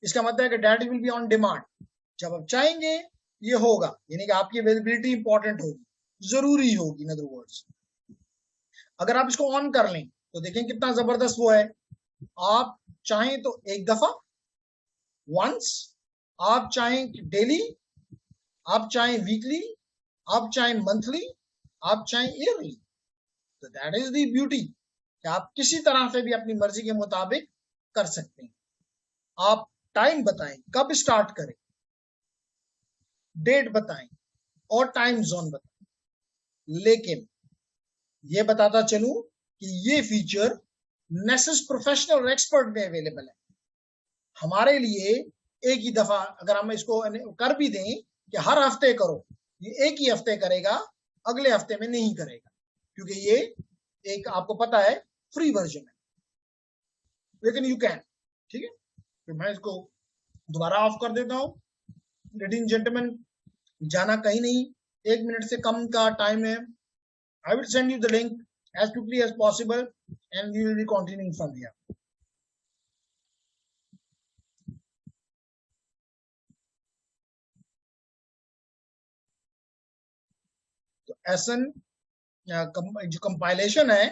इसका मतलब है कि that will be on demand. जब आप चाहेंगे ये होगा, यानी कि आपकी अवेलेबिलिटी इंपॉर्टेंट होगी, जरूरी होगी. इन अदर वर्ड्स, अगर आप इसको ऑन कर लें तो देखें कितना जबरदस्त वो है. आप चाहें तो एक दफा, वंस, आप चाहें डेली, आप चाहें वीकली, आप चाहें मंथली, आप चाहें ईयरली. तो दैट इज द ब्यूटी कि आप किसी तरह से भी अपनी मर्जी के मुताबिक कर सकते हैं. आप टाइम बताएं, कब स्टार्ट करें, डेट बताएं और टाइम जोन बताएं. लेकिन ये बताता चलूं कि ये फीचर नेसेस प्रोफेशनल और एक्सपर्ट में अवेलेबल है. हमारे लिए एक ही दफा अगर हम इसको कर भी दें कि हर हफ्ते करो, ये एक ही हफ्ते करेगा, अगले हफ्ते में नहीं करेगा, क्योंकि ये एक आपको पता है फ्री वर्जन है. लेकिन यू कैन, ठीक है. तो मैं इसको दोबारा ऑफ कर देता हूं. लेडीज एंड जेंटलमैन, जाना कहीं नहीं, 1 मिनट से कम का टाइम है. आई will send you the link as quickly as possible and we will be continuing from here. तो SN जो compilation है,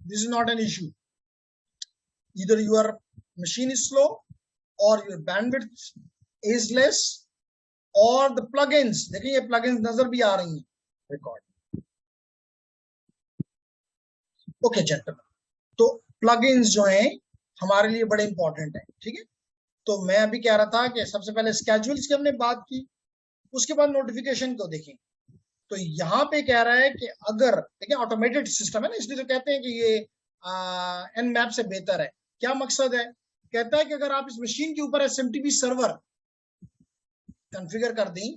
this is not an issue. Either your machine is slow or your bandwidth is less or the plugins, देखिए ये plugins नजर भी आ रही हैं record. Okay gentleman, तो प्लगइन्स जो हैं हमारे लिए बड़े इंपॉर्टेंट हैं, ठीक है. तो मैं अभी कह रहा था कि सबसे पहले स्केड्यूल्स की हमने बात की, उसके बाद नोटिफिकेशन को देखें. तो यहाँ पे कह रहा है कि अगर देखिए ऑटोमेटेड सिस्टम है ना, इसलिए तो कहते हैं कि ये Nmap से बेहतर है. क्या मकसद है? कहता है कि अगर आप इस मशीन के ऊपर SMTP सर्वर कॉन्फ़िगर कर दें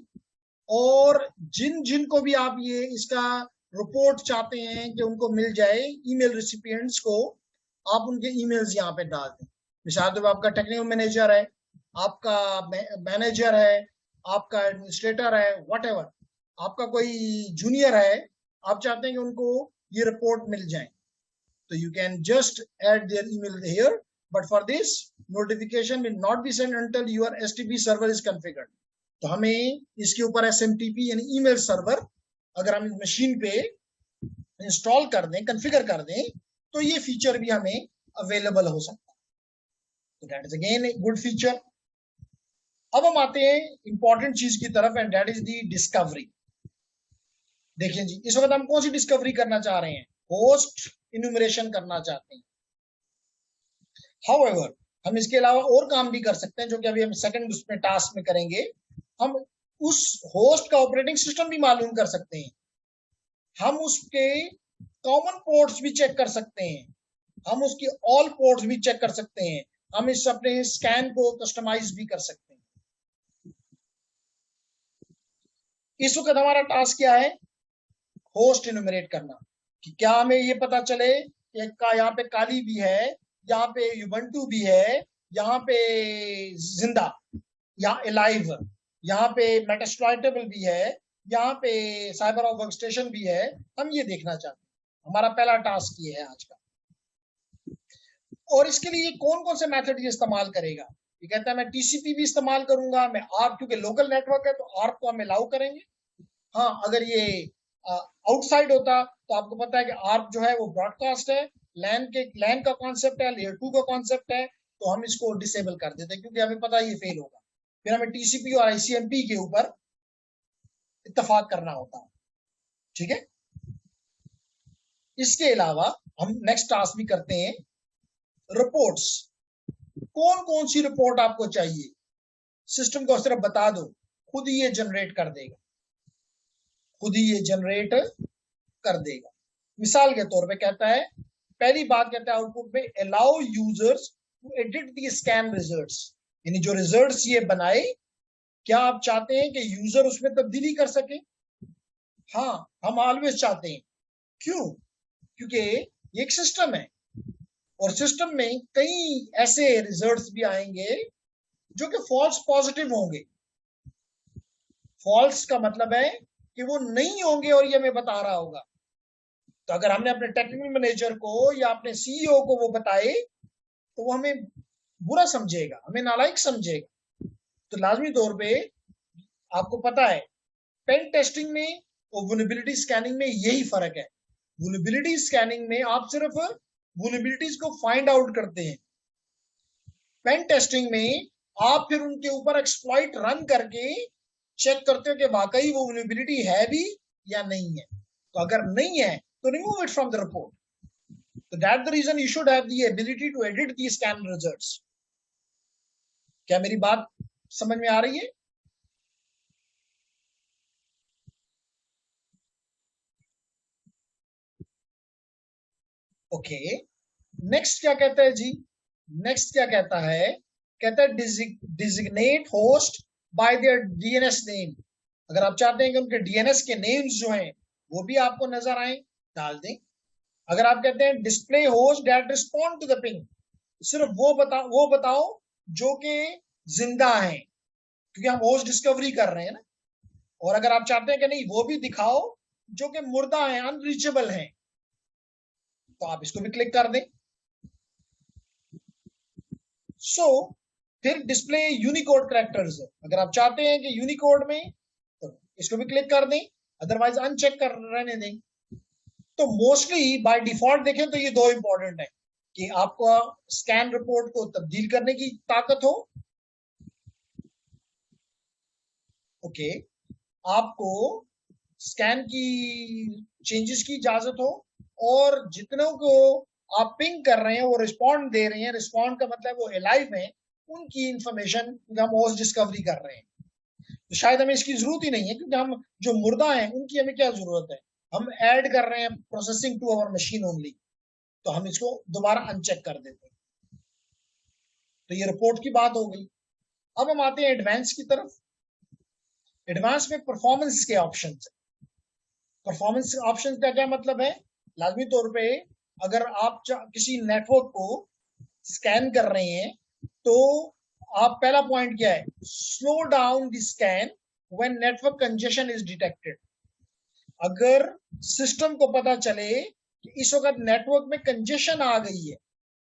और जिन को भी आप ये इसका रिपोर्ट चाहते हैं कि उनको मिल जाए, ईमेल रिसिपिएंट्स को, आप उनके ईमेल्स यहाँ पे डाल दें. मिसाल तो आपका टेक्निकल मैनेजर है, आपका मैनेजर है, आपका एडमिनिस्ट्रेटर है, व्हाटएवर, आपका कोई जूनियर है, आप चाहते हैं कि उनको ये रिपोर्ट मिल जाए, तो you can just add there email here. But for this notification will not be send until your STP server is configured. तो हमें इसके ऊपर SMTP यानी ईमेल सर्वर अगर हम इस मशीन पे इंस्टॉल कर दें, कॉन्फ़िगर कर दें, तो ये फीचर भी हमें अवेलेबल हो सकता है. तो that is again a good feature. अब हम आते हैं इंपॉर्टेंट चीज की तरफ and that is the discovery. देखिए जी, इस वक्त हम कौन सी डिस्कवरी करना चाह रहे हैं? होस्ट इन्यूमरेशन करना चाहते हैं। हाउएवर हम इसके अलावा और काम भी कर सकते हैं, जो कि अभी हम सेकंड उसमें टास्क में करेंगे। हम उस होस्ट का ऑपरेटिंग सिस्टम भी मालूम कर सकते हैं, हम उसके कॉमन पोर्ट्स भी चेक कर सकते हैं, हम उसकी ऑल पोर्ट्स भी चेक कर सकते हैं, हम इस अपने स्कैन को कस्टमाइज भी कर सकते हैं। इस वक्त हमारा टास्क क्या है? होस्ट इन्यूमरेट करना, कि क्या हमें ये पता चले कि यहाँ पे काली भी है, यहाँ पे युबंटू भी है, यहाँ पे जिंदा या एलाइव, यहाँ पे मेटास्प्लॉइटेबल भी है, यहाँ पे साइबर ऑफ वर्कस्टेशन भी है। हम ये देखना चाहते हैं। हमारा पहला टास्क ये है आज का। और इसके लिए कौन कौन से मेथड ये इस्तेमाल करेगा? ये कहता है मैं टीसीपी भी इस्तेमाल करूंगा, मैं आर्प, क्योंकि लोकल नेटवर्क है तो आर्प को हम अलाउ करेंगे। हाँ, अगर ये आउटसाइड होता तो आपको पता है कि आर्प जो है वो ब्रॉडकास्ट है, लैन का कॉन्सेप्ट है, लेयर 2 का कॉन्सेप्ट है, तो हम इसको डिसेबल कर देते हैं क्योंकि हमें पता है ये फेल होगा। फिर हमें टीसीपी और आईसीएमपी के ऊपर इत्तेफाक करना होता है। ठीक है, इसके अलावा हम नेक्स्ट टास्क भी करते हैं, रिपोर्ट्स। कौन कौन सी रिपोर्ट आपको चाहिए? सिस्टम को सिर्फ बता दो, खुद ही ये जनरेट कर देगा, खुद ही ये जनरेट कर देगा। मिसाल के तौर पे कहता है, पहली बात कहता है आउटपुट में allow users to edit the scan results, यानी जो रिजल्ट्स ये बनाए, क्या आप चाहते हैं कि यूजर उसमें तब्दीली कर सके? हाँ, हम ऑलवेज चाहते हैं। क्यों? क्योंकि ये एक सिस्टम है और सिस्टम में कई ऐसे रिजल्ट्स भी आएंगे जो कि फॉल्स पॉजिटिव होंगे। फॉल्स का मतलब है कि वो नहीं होंगे और ये हमें बता रहा होगा। तो अगर हमने अपने टेक्निकल मैनेजर को या अपने सीईओ को वो बताए तो वो हमें बुरा समझेगा, हमें नालायक समझेगा। तो लाजमी तौर पे आपको पता है, पेन टेस्टिंग में और वल्नरेबिलिटी स्कैनिंग में यही फर्क है। वल्नरेबिलिटी स्कैनिंग में आप सिर्फ वल्नरेबिलिटीज को फाइंड आउट करते हैं, पेन टेस्टिंग में आप फिर उनके ऊपर एक्सप्लॉइट रन करके चेक करते हो कि वाकई वो वल्नरेबिलिटी है भी या नहीं है। तो अगर नहीं है तो remove it from the report. So that's the reason you should have the ability to edit the scan results. क्या मेरी बात समझ में आ रही है? ओके, नेक्स्ट क्या कहता है जी? नेक्स्ट क्या कहता है? कहता है designate host bye there DNS name. अगर आप चाहते हैं कि उनके डीएनएस के नेम्स जो हैं वो भी आपको नजर आए, डाल दें। अगर आप कहते हैं display host that respond to the ping, सिर्फ वो बताओ जो कि जिंदा है, क्योंकि हम होस्ट डिस्कवरी कर रहे हैं ना। और अगर आप चाहते हैं कि नहीं, वो भी दिखाओ जो कि मुर्दा है, अनरीचेबल है, तो आप इसको भी क्लिक कर दें। फिर डिस्प्ले यूनिकोड कैरेक्टर्स, अगर आप चाहते हैं कि यूनिकोड में, तो इसको भी क्लिक कर दें, अदरवाइज अनचेक कर रहने दें। तो मोस्टली बाय डिफॉल्ट देखें तो ये दो इंपॉर्टेंट है कि आपको स्कैन रिपोर्ट को तब्दील करने की ताकत हो, ओके, आपको स्कैन की चेंजेस की इजाजत हो, और जितनों को आप पिंग कर रहे हैं वो रिस्पॉन्ड दे रहे हैं, रिस्पॉन्ड का मतलब वो अलाइव है, उनकी इंफॉर्मेशन हम होस्ट डिस्कवरी कर रहे हैं। तो शायद हमें इसकी जरूरत ही नहीं है, क्योंकि हम जो मुर्दा हैं उनकी हमें क्या जरूरत है, हम ऐड कर रहे हैं processing to our machine only, तो हम इसको दोबारा अनचेक कर देते हैं। तो ये रिपोर्ट की बात हो गई। अब हम आते हैं एडवांस की तरफ। एडवांस में परफॉर्मेंस के ऑप्शन है। परफॉर्मेंस ऑप्शन का क्या मतलब है? लाजमी तौर पे अगर आप किसी नेटवर्क को स्कैन कर रहे हैं तो आप, पहला पॉइंट क्या है, slow down the scan when network congestion is detected. अगर सिस्टम को पता चले कि इस वक्त नेटवर्क में कंजेशन आ गई है,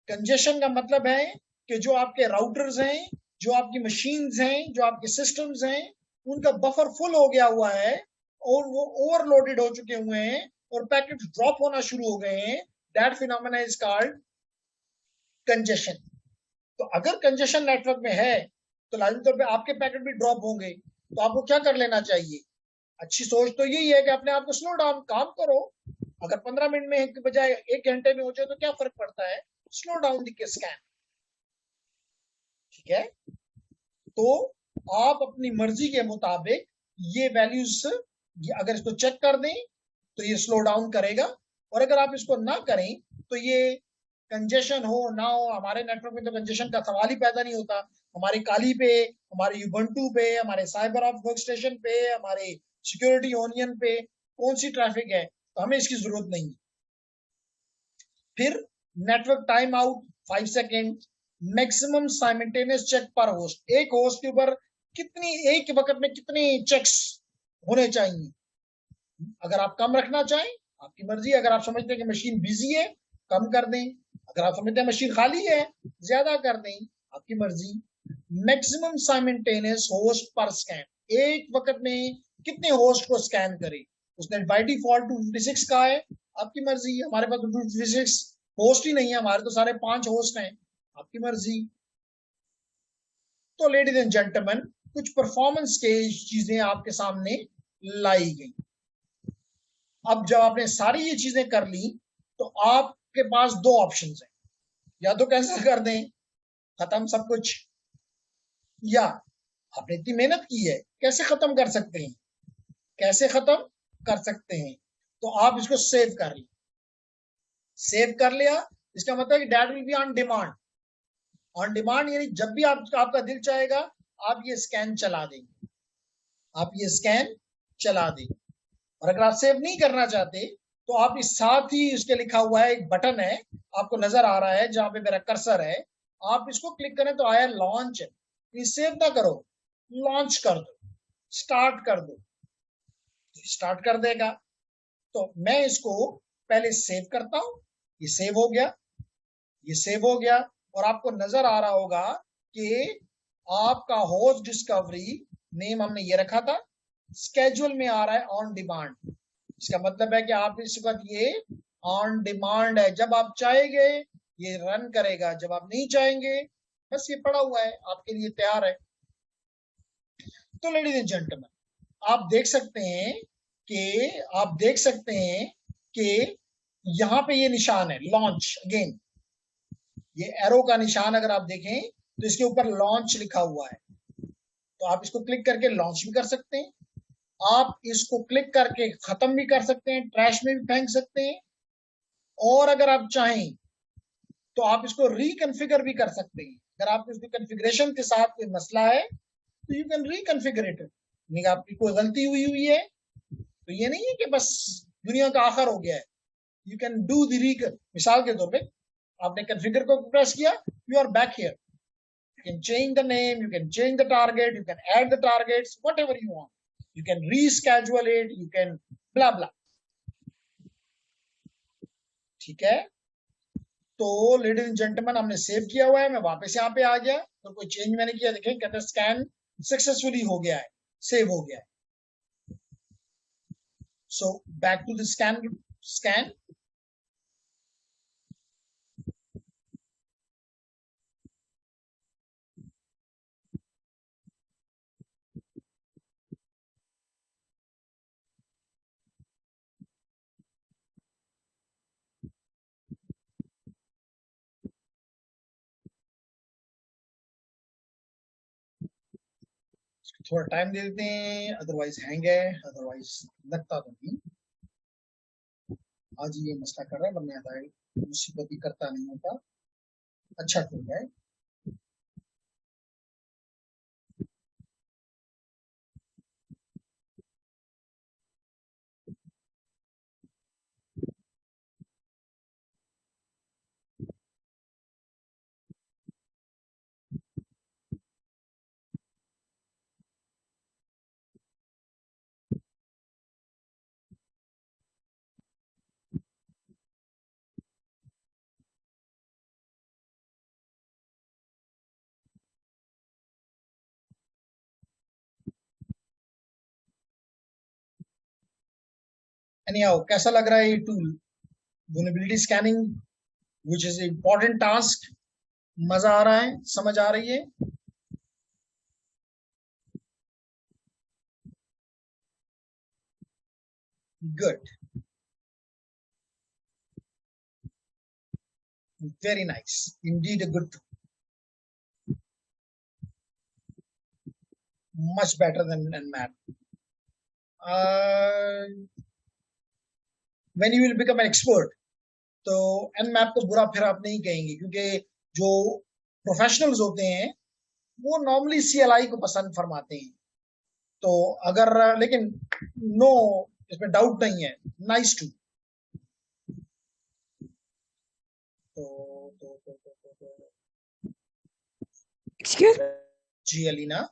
कंजेशन का मतलब है कि जो आपके राउटर्स हैं, जो आपकी मशीन्स हैं, जो आपके सिस्टम्स हैं, उनका बफर फुल हो गया हुआ है और वो ओवरलोडेड हो चुके हुए हैं और पैकेट ड्रॉप होना शुरू हो गए हैं, that phenomena is called congestion. तो अगर कंजेशन नेटवर्क में है तो लाजमी तौर पे आपके पैकेट भी ड्रॉप होंगे। तो आपको क्या कर लेना चाहिए? अच्छी सोच तो यही है कि अपने आप को स्लो डाउन, काम करो, अगर 15 मिनट में के बजाय 1 घंटे में हो जाए तो क्या फर्क पड़ता है, स्लो डाउन द स्कैन। ठीक है, तो आप अपनी मर्जी के मुताबिक ये वैल्यूज अगर इसको चेक कर दें तो ये स्लो डाउन करेगा, और अगर आप इसको ना करें तो ये कंजेशन हो ना हो, हमारे नेटवर्क में तो कंजेशन का सवाल ही पैदा नहीं होता। हमारे काली पे, हमारे यूबंटू पे, हमारे साइबर ऑफ वर्क स्टेशन पे, हमारे सिक्योरिटी ओनियन पे कौन सी ट्रैफिक है, तो हमें इसकी जरूरत नहीं है। फिर network time out 5 second, maximum simultaneous check per host, एक होस्ट के ऊपर कितनी, एक वक्त में कितने चेक्स होने चाहिए। अगर आप कम रखना चाहें आपकी मर्जी, अगर आप समझते हैं कि मशीन बिजी है कम कर दें, अगर आप समझते हैं मशीन खाली है ज्यादा कर दें, आपकी मर्जी। मैक्सिमम साइमल्टेनियस होस्ट पर स्कैन, एक वक्त में कितने होस्ट को स्कैन करे, उसने बाय डिफॉल्ट 256 का है, आपकी मर्जी। हमारे पास 256 होस्ट ही नहीं है, हमारे तो सारे 5 होस्ट हैं, आपकी मर्जी। तो लेडीज एंड जेंटलमैन, कुछ परफॉर्मेंस के चीजें आपके सामने लाई गई। अब जब आपने सारी ये चीजें कर ली तो आपके पास 2 ऑप्शंस हैं, या तो कैंसिल कर दें, खत्म सब कुछ, या आपने इतनी मेहनत की है कैसे खत्म कर सकते हैं, कैसे खत्म कर सकते हैं, तो आप इसको सेव कर लें। सेव कर लिया इसका मतलब that will be on demand. On demand यानी जब भी आपका दिल चाहेगा आप ये स्कैन चला देंगे, आप ये स्कैन चला देंगे। और अगर आप सेव नहीं करना चाहते तो आप इस साथ ही उसके लिखा हुआ है, एक बटन है आपको नजर आ रहा है जहां पे मेरा कर्सर है, आप इसको क्लिक करें तो आया लॉन्च। सेव ना करो, लॉन्च कर दो, स्टार्ट कर दो, स्टार्ट कर देगा। तो मैं इसको पहले सेव करता हूं, ये सेव हो गया, ये सेव हो गया, और आपको नजर आ रहा होगा कि आपका होस्ट डिस्कवरी नेम हमने ये रखा था, स्केड्यूल में आ रहा है ऑन डिमांड। इसका मतलब है कि आप इस वक्त ये ऑन डिमांड है, जब आप चाहेंगे ये रन करेगा, जब आप नहीं चाहेंगे बस ये पड़ा हुआ है आपके लिए तैयार है। तो लेडीज एंड जेंटलमैन, आप देख सकते हैं कि यहाँ पे ये निशान है लॉन्च। अगेन ये एरो का निशान अगर आप देखें तो इसके ऊपर लॉन्च लिखा हुआ है, तो आप इसको क्लिक करके लॉन्च भी कर सकते हैं, आप इसको क्लिक करके खत्म भी कर सकते हैं, ट्रैश में भी फेंक सकते हैं, और अगर आप चाहें तो आप इसको रिकन्फिगर भी कर सकते हैं। अगर आप इसकी कन्फिग्रेशन के साथ कोई मसला है तो यू कैन रिकन्फिगर इट। आपकी कोई गलती हुई है तो ये नहीं है कि बस दुनिया का आखिर हो गया है, यू कैन डू द मिसाल के तौर पे आपने कन्फिगर को प्रेस किया, you are back here, you can change the name, you can change the target, you can add the targets, whatever you want, you can reschedule it, you can blah blah। ठीक है, तो ladies and gentleman हमने save किया हुआ है, मैं वापस यहाँ पे आ गया तो कोई चेंज मैंने किया, देखें कहते हैं स्कैन सक्सेसफुली हो गया है, सेव हो गया है। So back to the scan. थोड़ा टाइम दे देते हैं, अदरवाइज हैंग है, अदरवाइज लगता तो नहीं। आज ये मसला कर रहा है, वरना आता है मुसीबत ही करता नहीं होता। अच्छा टूल है। एनीहाउ, कैसा लग रहा है ये tool, vulnerability scanning which is important task, मजा आ रहा है, समझ आ रही है? Good. Very nice. Indeed a good, much better than Nmap. When you will become an expert, तो Nmap को बुरा फिर आप नहीं कहेंगे, क्योंकि जो प्रोफेशनल्स होते हैं वो नॉर्मली CLI को पसंद फरमाते हैं। तो अगर, लेकिन नो, इसमें डाउट नहीं है, नाइस टू। Excuse? जी अलीना।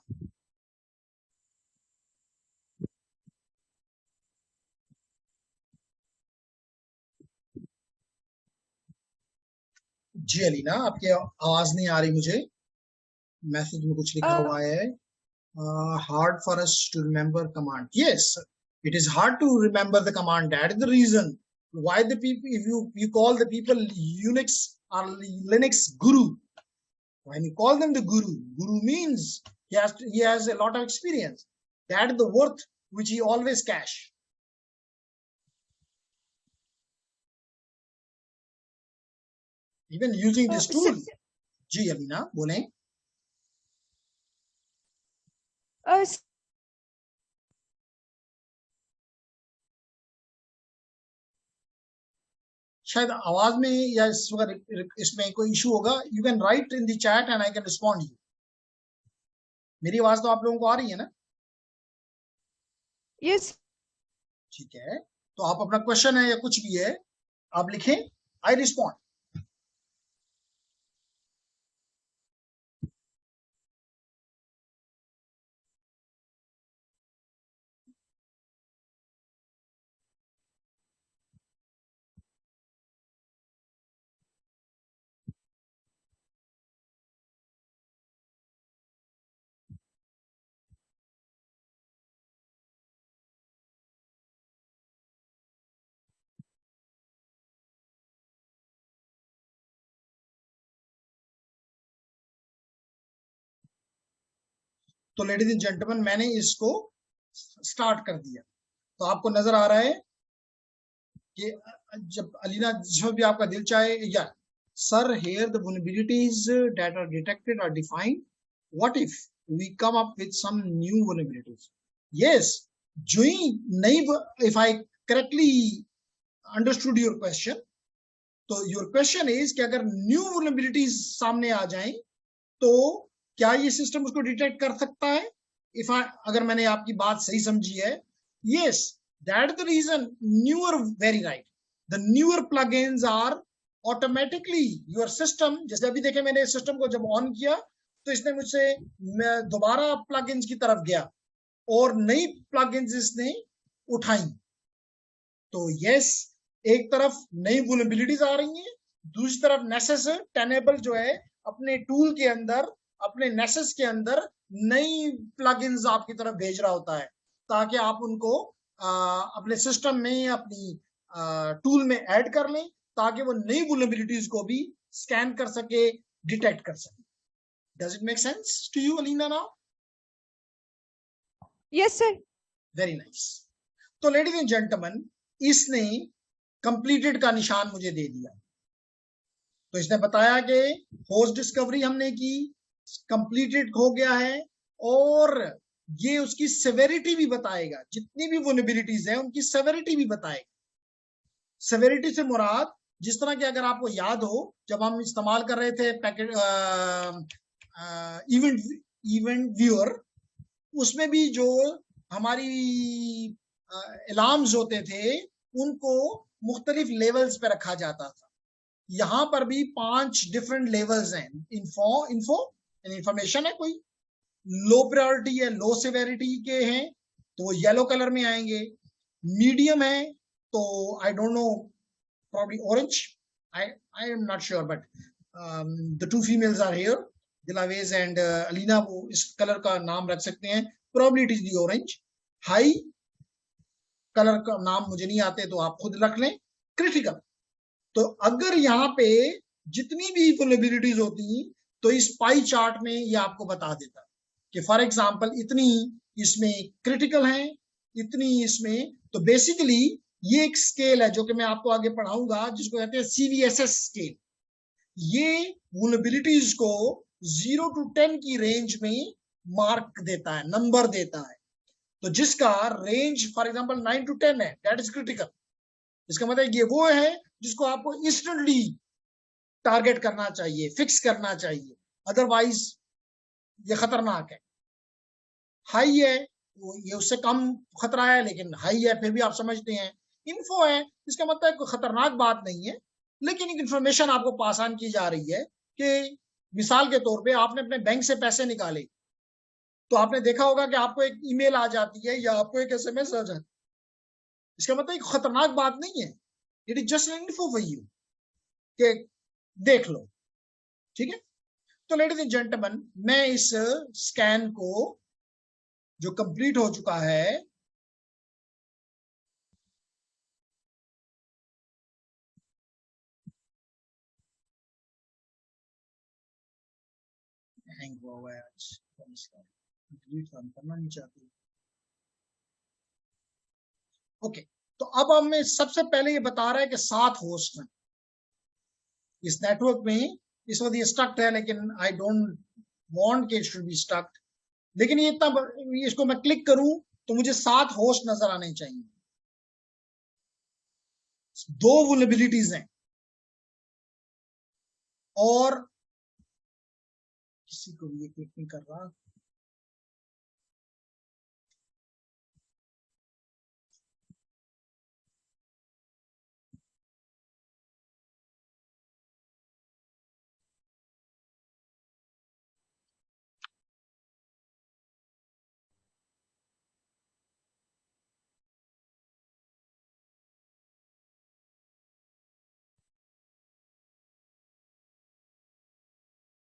जी अलीना, आपकी आवाज नहीं आ रही मुझे। मैसेज में कुछ लिखा हुआ है, hard for us to remember command. Yes, it is hard to remember the command. That is the reason why the people, if you call the people Unix or Linux guru, when you call them the guru means he has a lot of experience. That is the worth which he always cash. Even using this tool. जी अलीना बोलें। शायद आवाज में या इस वक्त इसमें कोई issue होगा। You can write in the chat and I can respond you. मेरी आवाज तो आप लोगों को आ रही है ना? Yes. ठीक है, तो आप अपना क्वेश्चन है या कुछ भी है आप लिखें, आई रिस्पॉन्ड। तो लेडीज एंड जेंटलमैन, मैंने इसको स्टार्ट कर दिया। तो आपको नजर आ रहा है कि जब अलीना, जब भी आपका दिल चाहे, या sir here the vulnerabilities that are detected are defined. What if we come up with some new vulnerabilities? Yes, जो ही नई, if I correctly understood your question, तो your question is कि अगर new vulnerabilities सामने आ जाएं तो क्या ये सिस्टम उसको डिटेक्ट कर सकता है? अगर मैंने आपकी बात सही समझी है, yes, that is the reason newer, very right, the newer plugins are automatically your system। जैसे अभी देखें, मैंने इस सिस्टम को जब ऑन किया तो इसने मुझसे, मैं दोबारा प्लगइन्स की तरफ गया और नई प्लगइन्स इसने उठाई। तो यस, एक तरफ नई वल्नरेबिलिटीज आ रही हैं, दूसरी तरफ नेसेस टेनेबल जो है अपने टूल के अंदर, अपने नेसेस के अंदर नई प्लगइन्स आपकी तरफ भेज रहा होता है, ताकि आप उनको अपने सिस्टम में, अपनी टूल में ऐड कर लें, ताकि वो नई वल्नरेबिलिटीज को भी स्कैन कर सके, डिटेक्ट कर सके। Does it make sense to you Alina now? Yes, sir. Very nice. तो लेडीज एंड जेंटलमैन, इसने कंप्लीटेड का निशान मुझे दे दिया। तो इसने बताया कि होस्ट डिस्कवरी हमने की, कंप्लीटेड हो गया है, और ये उसकी सेवेरिटी भी बताएगा। जितनी भी वल्नरेबिलिटीज हैं उनकी सेवेरिटी भी बताएगा। सेवेरिटी से मुराद, जिस तरह के, अगर आपको याद हो, जब हम इस्तेमाल कर रहे थे पैकेट इवेंट व्यूअर, उसमें भी जो हमारी अलार्म्स होते थे उनको मुख्तलिफ लेवल्स पे रखा जाता था। यहां पर भी 5 डिफरेंट लेवल्स हैं। इंफॉर्मेशन है, कोई लो प्रायोरिटी है, लो सिवेरिटी के हैं तो वो येलो कलर में आएंगे। मीडियम है तो I don't know, probably orange, I am not sure, but the two females are here, Dilaveez and Alina, वो इस कलर का नाम रख सकते हैं, probably it is the orange। High colour का नाम मुझे नहीं आते तो आप खुद रख लें। क्रिटिकल, तो अगर यहाँ पे जितनी भी वल्नरेबिलिटीज होती तो इस पाई चार्ट में ये आपको बता देता कि फॉर एग्जांपल इतनी इसमें क्रिटिकल हैं, इतनी इसमें। तो बेसिकली ये एक स्केल है जो कि मैं आपको आगे पढ़ाऊंगा, जिसको कहते हैं CVSS स्केल। ये वुलनरेबिलिटीज को 0 to 10 की रेंज में मार्क देता है, नंबर देता है। तो जिसका रेंज फॉर एग्जांपल 9 to 10 है, दैट इज क्रिटिकल। इसका मतलब ये वो है जिसको आपको इंस्टेंटली टारगेट करना चाहिए, फिक्स करना चाहिए, अदरवाइज ये खतरनाक है। हाई है ये उससे कम खतरा है, लेकिन हाई है फिर भी आप समझते हैं। इन्फो है, इसका मतलब कोई खतरनाक बात नहीं है, लेकिन एक इंफॉर्मेशन आपको पास ऑन की जा रही है कि मिसाल के तौर पे आपने अपने बैंक से पैसे निकाले, तो आपने देखा होगा कि आपको एक ईमेल आ जाती है या आपको एक एसएमएस आ जाती है। इसका मतलब एक खतरनाक बात नहीं है, it is just an info for you कि देख लो। ठीक है, तो लेडीज एंड जेंटलमैन, मैं इस स्कैन को जो कंप्लीट हो चुका है, हैंग हुआ है आज, डिलीट करना नहीं चाहती। ओके, तो अब हमें सबसे पहले ये बता रहा है कि 7 होस्ट हैं इस नेटवर्क में। इस वक्त ये स्टक्ड है, लेकिन आई डोंट वांट कि इट शुड बी स्टक्ड। लेकिन ये इतना, इसको मैं क्लिक करूं तो मुझे 7 होस्ट नजर आने चाहिए। 2 वुलनरेबिलिटीज हैं और किसी को भी ये क्लिक नहीं कर रहा।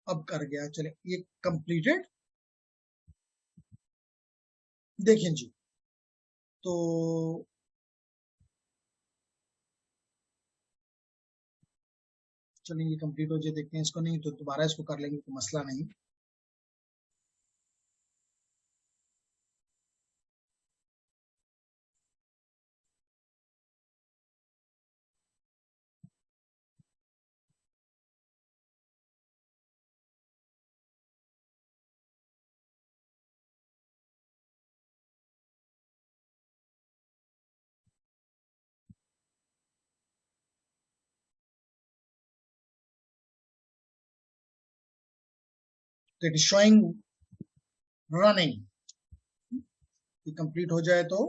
अब कर गया, चले ये कंप्लीटेड। देखें जी, तो चलिए ये कंप्लीट हो जाए, देखते हैं इसको। नहीं तो दोबारा इसको कर लेंगे, कोई मसला नहीं। तो इट इज शोइंग रनिंग। ये कंप्लीट हो जाए तो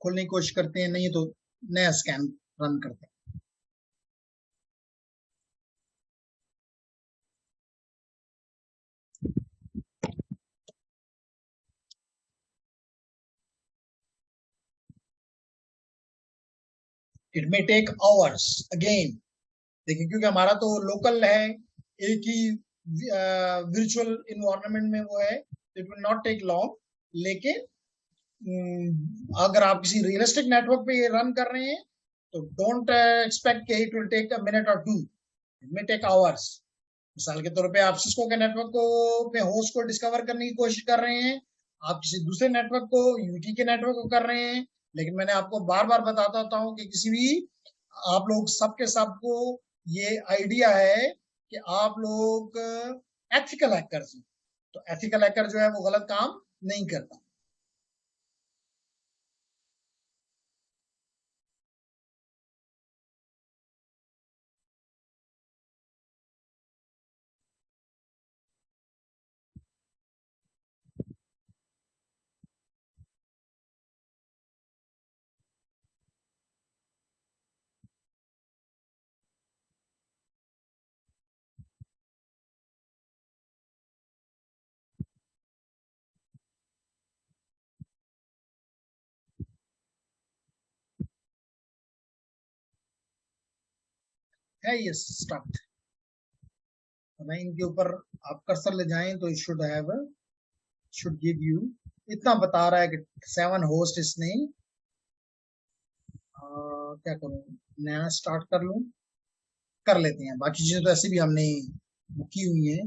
खोलने की कोशिश करते हैं, नहीं तो नया स्कैन रन करते हैं। It may take hours again. देखिए, क्योंकि हमारा तो लोकल है, एक ही वर्चुअल इन्वायरमेंट में वो है, it will not take long. लेकिन अगर आप किसी रियलिस्टिक नेटवर्क पे ये रन कर रहे हैं तो डोंट एक्सपेक्ट कि it will take a minute और 2, इट मे टेक आवर्स। मिसाल के तौर पे आप सिस्को के नेटवर्क को पे होस्ट को डिस्कवर करने की कोशिश कर रहे हैं, आप किसी दूसरे नेटवर्क को, यूटी के नेटवर्क को कर रहे हैं। लेकिन मैंने आपको बार बार बताता होता हूँ कि किसी भी, आप लोग सबके सबको ये आइडिया है कि आप लोग एथिकल हैकर्स हैं, तो एथिकल हैकर जो है वो गलत काम नहीं करता। है ये स्टक्ड। मैं इनके ऊपर आप कर्सर ले जाएं तो शुड गिव यू, इतना बता रहा है कि 7 होस्ट इसने। क्या करूं, नया स्टार्ट कर लूं? कर लेते हैं, बाकी चीजें तो ऐसे भी हमने की हुई है,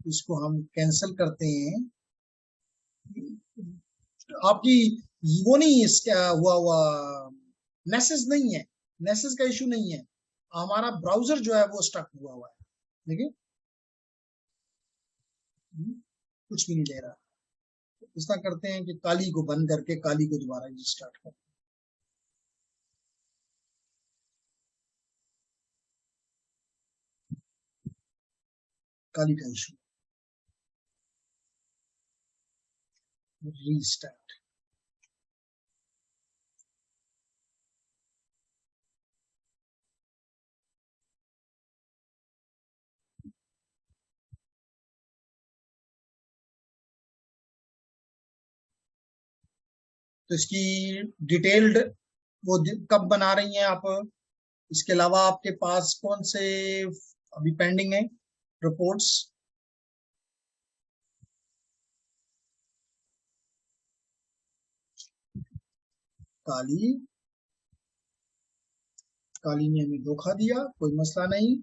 इसको हम कैंसिल करते हैं। आपकी वो नहीं, इसका हुआ हुआ मैसेज नहीं है, मैसेज का इशू नहीं है, हमारा ब्राउजर जो है वो स्टक हुआ हुआ है, देखिए कुछ भी नहीं दे रहा। इस तरह करते हैं कि काली को बंद करके काली को दोबारा रिस्टार्ट करते हैं। काली का इशू, रीस्टार्ट। तो इसकी डिटेल्ड वो कब बना रही हैं आप? इसके अलावा आपके पास कौन से अभी पेंडिंग है रिपोर्ट्स? काली, काली ने हमें धोखा दिया, कोई मसला नहीं।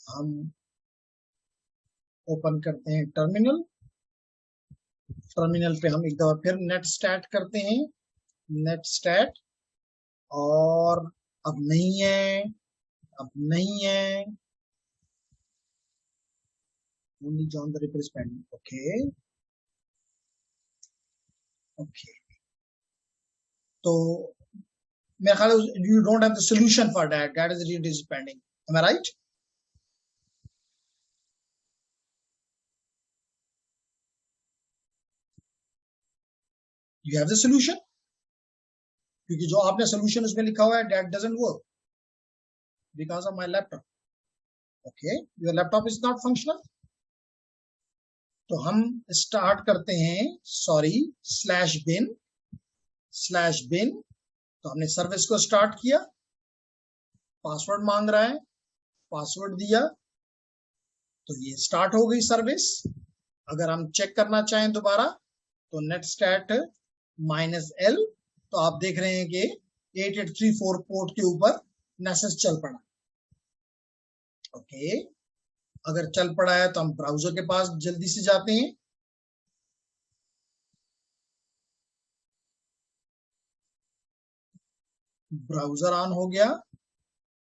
हम ओपन करते हैं टर्मिनल। टर्मिनल पे हम एक दफा फिर नेट स्टार्ट करते हैं, नेट स्टार्ट। और अब नहीं है, अब नहीं है। only John the Ripper is pending. Okay, okay. तो मेरा ख्याल है you don't have the solution for that. That is the reason it is pending. Am I right? You have the solution? क्योंकि जो आपने solution उसमें लिखा हुआ है that doesn't work because of my laptop. Okay, your laptop is not functional. तो हम start करते हैं, सॉरी /bin, तो हमने सर्विस को स्टार्ट किया, पासवर्ड मांग रहा है, पासवर्ड दिया, तो ये स्टार्ट हो गई सर्विस। अगर हम चेक करना चाहें दोबारा तो नेट स्टार्ट -L, तो आप देख रहे हैं कि 8834 पोर्ट के ऊपर नेसेस चल पड़ा। ओके, अगर चल पड़ा है तो हम ब्राउजर के पास जल्दी से जाते हैं। ब्राउजर ऑन हो गया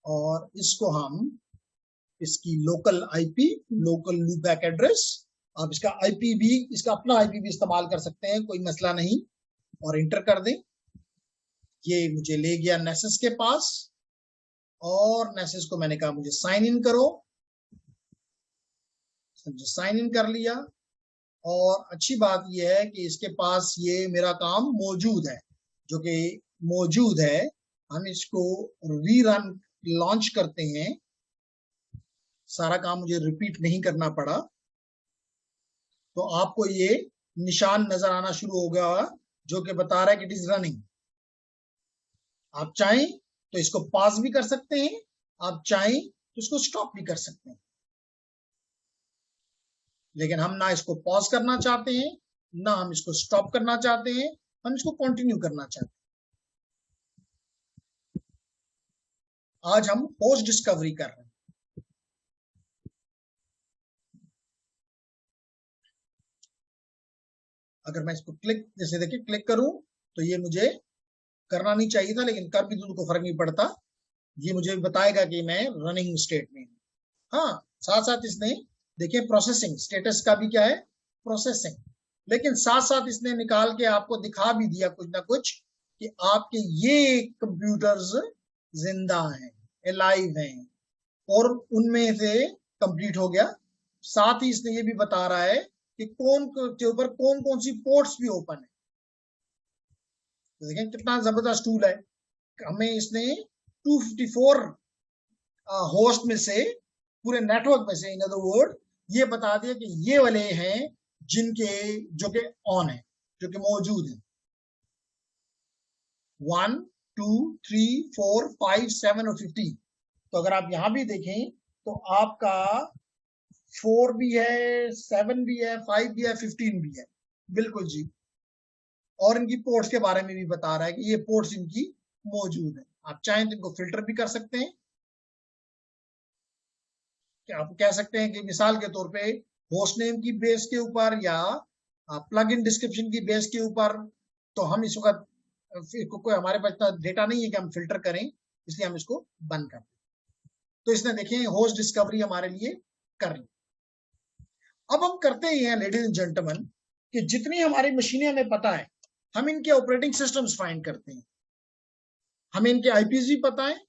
और इसको हम इसकी local IP, local loopback address, आप इसका आईपी भी, इसका अपना आईपी भी इस्तेमाल कर सकते हैं, कोई मसला नहीं, और इंटर कर दें। ये मुझे ले गया नेसेस के पास और नेसेस को मैंने कहा मुझे साइन इन करो, साइन इन कर लिया। और अच्छी बात यह है कि इसके पास ये मेरा काम मौजूद है, जो कि मौजूद है। हम इसको रीरन लॉन्च करते हैं, सारा काम मुझे रिपीट नहीं करना पड़ा, तो आपको ये निशान नजर आना शुरू हो गया जो कि बता रहा है कि इट इज रनिंग। आप चाहें तो इसको पॉज भी कर सकते हैं, आप चाहें तो इसको स्टॉप भी कर सकते हैं, लेकिन हम ना इसको पॉज करना चाहते हैं, ना हम इसको स्टॉप करना चाहते हैं, हम इसको कंटिन्यू करना चाहते हैं। आज हम होस्ट डिस्कवरी कर रहे हैं। अगर मैं इसको क्लिक, जैसे देखिए क्लिक करूं तो ये मुझे करना नहीं चाहिए था, लेकिन कर भी दूं तो फर्क नहीं पड़ता, ये मुझे बताएगा कि मैं रनिंग स्टेट में। हाँ, साथ साथ इसने देखिए प्रोसेसिंग स्टेटस का भी क्या है, प्रोसेसिंग, लेकिन साथ साथ इसने निकाल के आपको दिखा भी दिया कुछ ना कुछ कि आपके ये कंप्यूटर्स जिंदा हैं, अलाइव हैं, और उनमें से कंप्लीट हो गया। साथ ही इसने ये भी बता रहा है कि कौन के ऊपर कौन कौन सी पोर्ट्स भी ओपन है। तो देखें कितना जबरदस्त टूल है। हमें इसने 254 होस्ट में से, पूरे नेटवर्क में से, इन अदर वर्ड ये बता दिया कि ये वाले हैं जिनके, जो कि ऑन है, जो कि मौजूद है। 1 2 3 4 5 7 और 15। तो अगर आप यहां भी देखें तो आपका 4 भी है, 7 भी है, 5 भी है, 15 भी है, बिल्कुल जी। और इनकी पोर्ट्स के बारे में भी बता रहा है कि ये पोर्ट्स इनकी मौजूद है। आप चाहें तो इनको फिल्टर भी कर सकते हैं, कि आप कह सकते हैं कि मिसाल के तौर पे होस्ट नेम की बेस के ऊपर या प्लग इन डिस्क्रिप्शन की बेस के ऊपर, तो हम इस वक्त कोई हमारे पास इतना डेटा नहीं है कि हम फिल्टर करें, इसलिए हम इसको बंद कर दें। तो इसने देखें होस्ट डिस्कवरी हमारे लिए कर ली। अब हम करते ही हैं लेडीज एंड जेंटलमैन कि जितनी हमारी मशीनें हमें पता है, हम इनके ऑपरेटिंग सिस्टम्स फाइंड करते हैं, हमें इनके आईपीज भी पता है।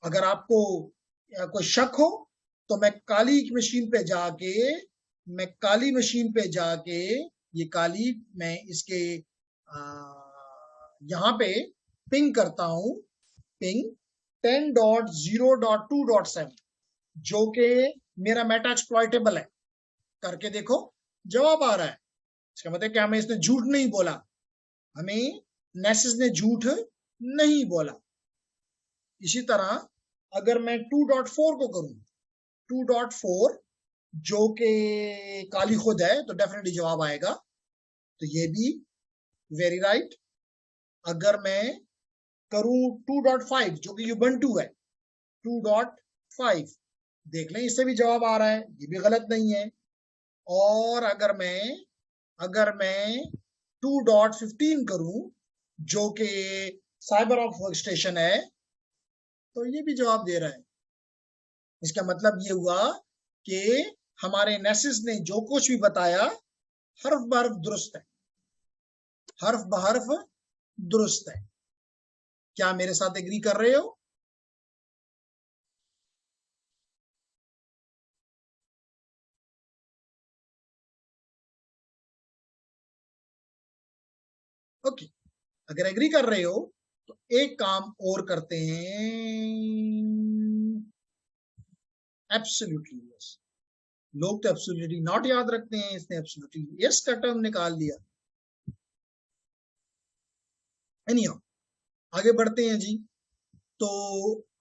अगर आपको कोई शक हो तो मैं काली मशीन पे जाके ये काली मैं इसके यहाँ पे पिंग करता हूं, पिंग 10.0.2.7 जो कि मेरा मेटा एक्सप्लॉइटेबल है। करके देखो जवाब आ रहा है। इसका मतलब कि हमें इसने झूठ नहीं बोला, हमें नेसिस ने झूठ नहीं बोला। इसी तरह अगर मैं 2.4 को करूं, 2.4 जो कि काली खुद है, तो डेफिनेटली जवाब आएगा। तो ये भी वेरी राइट। अगर मैं करूं 2.5 जो कि युबंटू है, 2.5 देख लें, इससे भी जवाब आ रहा है, ये भी गलत नहीं है। और अगर मैं 2.15 करूं जो कि साइबर ऑफ वर्क स्टेशन है, तो ये भी जवाब दे रहा है। इसका मतलब ये हुआ कि हमारे नेसिस ने जो कुछ भी बताया हर्फ बहर्फ दुरुस्त है, हर्फ बहर्फ दुरुस्त है। क्या मेरे साथ एग्री कर रहे हो? ओके, अगर एग्री कर रहे हो तो एक काम और करते हैं, एब्सोल्युटली यस। लोग तो एब्सोल्युटली नॉट याद रखते हैं, इसने एब्सोल्युटली यस का टर्म निकाल दिया। एनीहाउ, आगे बढ़ते हैं जी। तो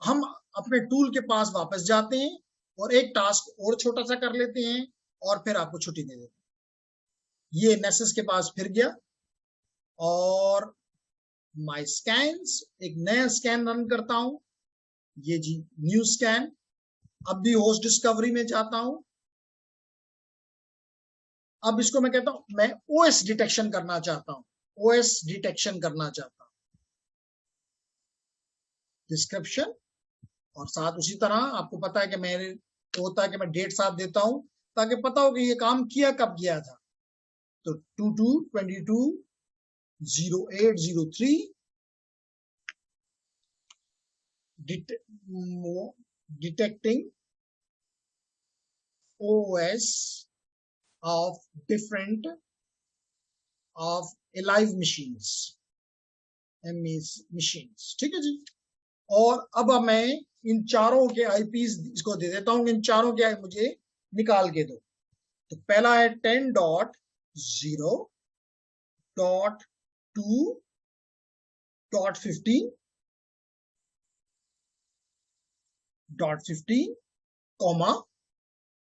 हम अपने टूल के पास वापस जाते हैं और एक टास्क और छोटा सा कर लेते हैं और फिर आपको छुट्टी दे देते हैं। ये नेसेस के पास फिर गया और माय स्कैन्स, एक नया स्कैन रन करता हूं, ये जी न्यू स्कैन। अब भी होस्ट डिस्कवरी में जाता हूं। अब इसको मैं कहता हूं मैं ओएस डिटेक्शन करना चाहता हूं, ओएस डिटेक्शन करना चाहता हूं, डिस्क्रिप्शन। और साथ उसी तरह आपको पता है कि मेरे होता है कि मैं डेट साथ देता हूं ताकि पता हो कि ये काम किया कब किया था। तो 22/22/08/03 detecting OS of different of alive machines, machines। ठीक है जी। और अब मैं इन चारों के आईपीज इसको दे देता हूं, इन चारों के मुझे निकाल के दो। तो पहला है 10.0.2.15 comma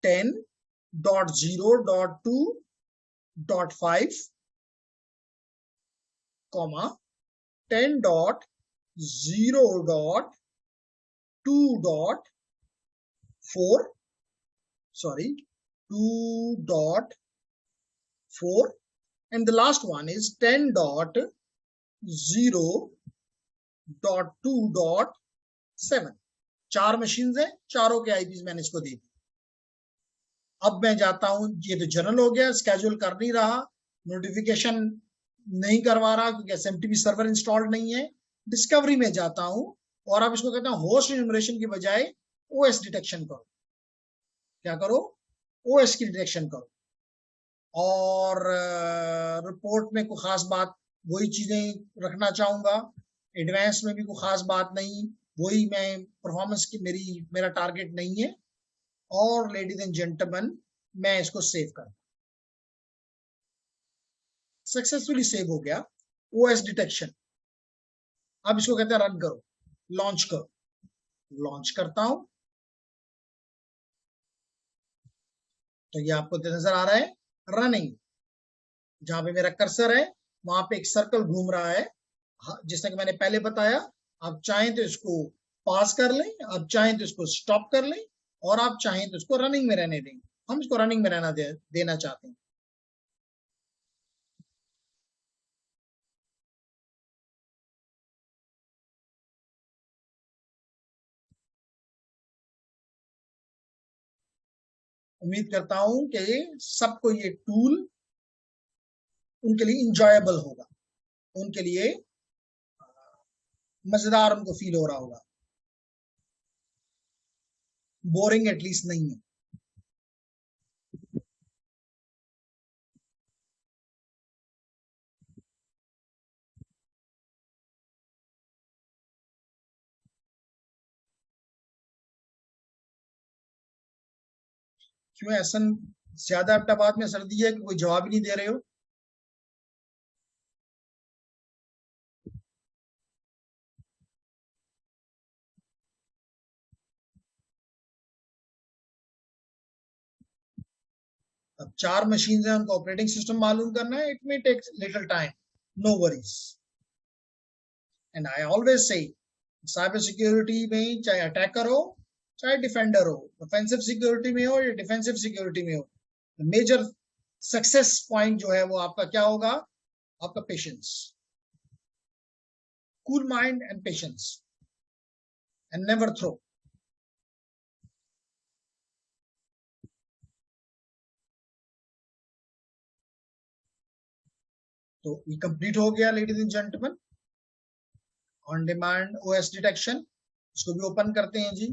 10.0.2.5 comma 10.0.2.4 sorry 2.4 and the last one is 10.0.2.7। चार मशीन्स है, चारों के आईपीज मैंने इसको दे दी। अब मैं जाता हूं, ये तो जनरल हो गया, स्केड्यूल कर नहीं रहा, नोटिफिकेशन नहीं करवा रहा क्योंकि एसएमटीपी सर्वर इंस्टॉल्ड नहीं है। डिस्कवरी में जाता हूं और अब इसको कहते हैं होस्ट इन्यूमरेशन की बजाय ओएस डिटेक्शन करो। क्या करो? ओएस की डिटेक्शन करो। और रिपोर्ट में कोई खास बात, वही चीजें रखना चाहूंगा। एडवांस में भी कोई खास बात नहीं, वही मैं परफॉर्मेंस की मेरा टारगेट नहीं है। और लेडीज एंड जेंटलमैन, मैं इसको सेव कर, सक्सेसफुली सेव हो गया ओएस डिटेक्शन। अब इसको कहते हैं रन करो, लॉन्च करो। लॉन्च करता हूं तो ये आपको नजर आ रहा है रनिंग। जहां पे मेरा कर्सर है वहां पे एक सर्कल घूम रहा है, जिसने कि मैंने पहले बताया। आप चाहें तो इसको पास कर लें, आप चाहें तो इसको स्टॉप कर लें, और आप चाहें तो इसको रनिंग में रहने दें। हम इसको रनिंग में रहना देना चाहते हैं। उम्मीद करता हूं कि सबको ये टूल उनके लिए इंजॉयबल होगा, उनके लिए मजेदार उनको फील हो रहा होगा, बोरिंग एटलीस्ट नहीं है। क्यों ऐसा ज्यादा अहमदाबाद में सर्दी है कि कोई जवाब ही नहीं दे रहे हो? अब 4 मशीन है, उनका ऑपरेटिंग सिस्टम मालूम करना है, it may take little time, no worries. And I always say cyber security में चाहे अटैकर हो चाहे डिफेंडर हो, ऑफेंसिव सिक्योरिटी में हो या डिफेंसिव सिक्योरिटी में हो, मेजर सक्सेस पॉइंट जो है वो आपका क्या होगा? आपका patience, cool mind and patience, and never throw. तो ये कंप्लीट हो गया ladies and gentleman, on demand OS detection. इसको भी ओपन करते हैं जी।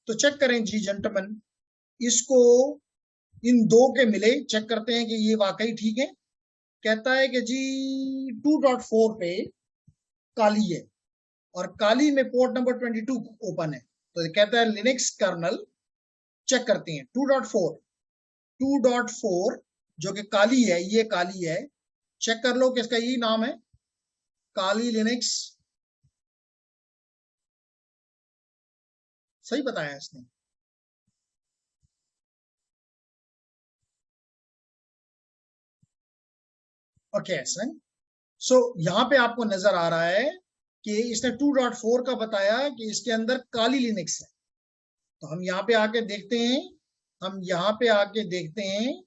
तो चेक करें जी जेंटलमैन, इसको इन दो के मिले चेक करते हैं कि ये वाकई ठीक है। कहता है कि जी 2.4 पे काली है और काली में पोर्ट नंबर 22 ओपन है, तो कहता है लिनक्स कर्नल। चेक करते हैं 2.4 जो कि काली है, ये काली है, चेक कर लो कि इसका यही नाम है, काली लिनक्स। सही बताया इसने। ओके सो यहां पे आपको नजर आ रहा है कि इसने 2.4 का बताया कि इसके अंदर काली लिनक्स है। तो हम यहाँ पे आके देखते हैं, हम यहाँ पे आके देखते हैं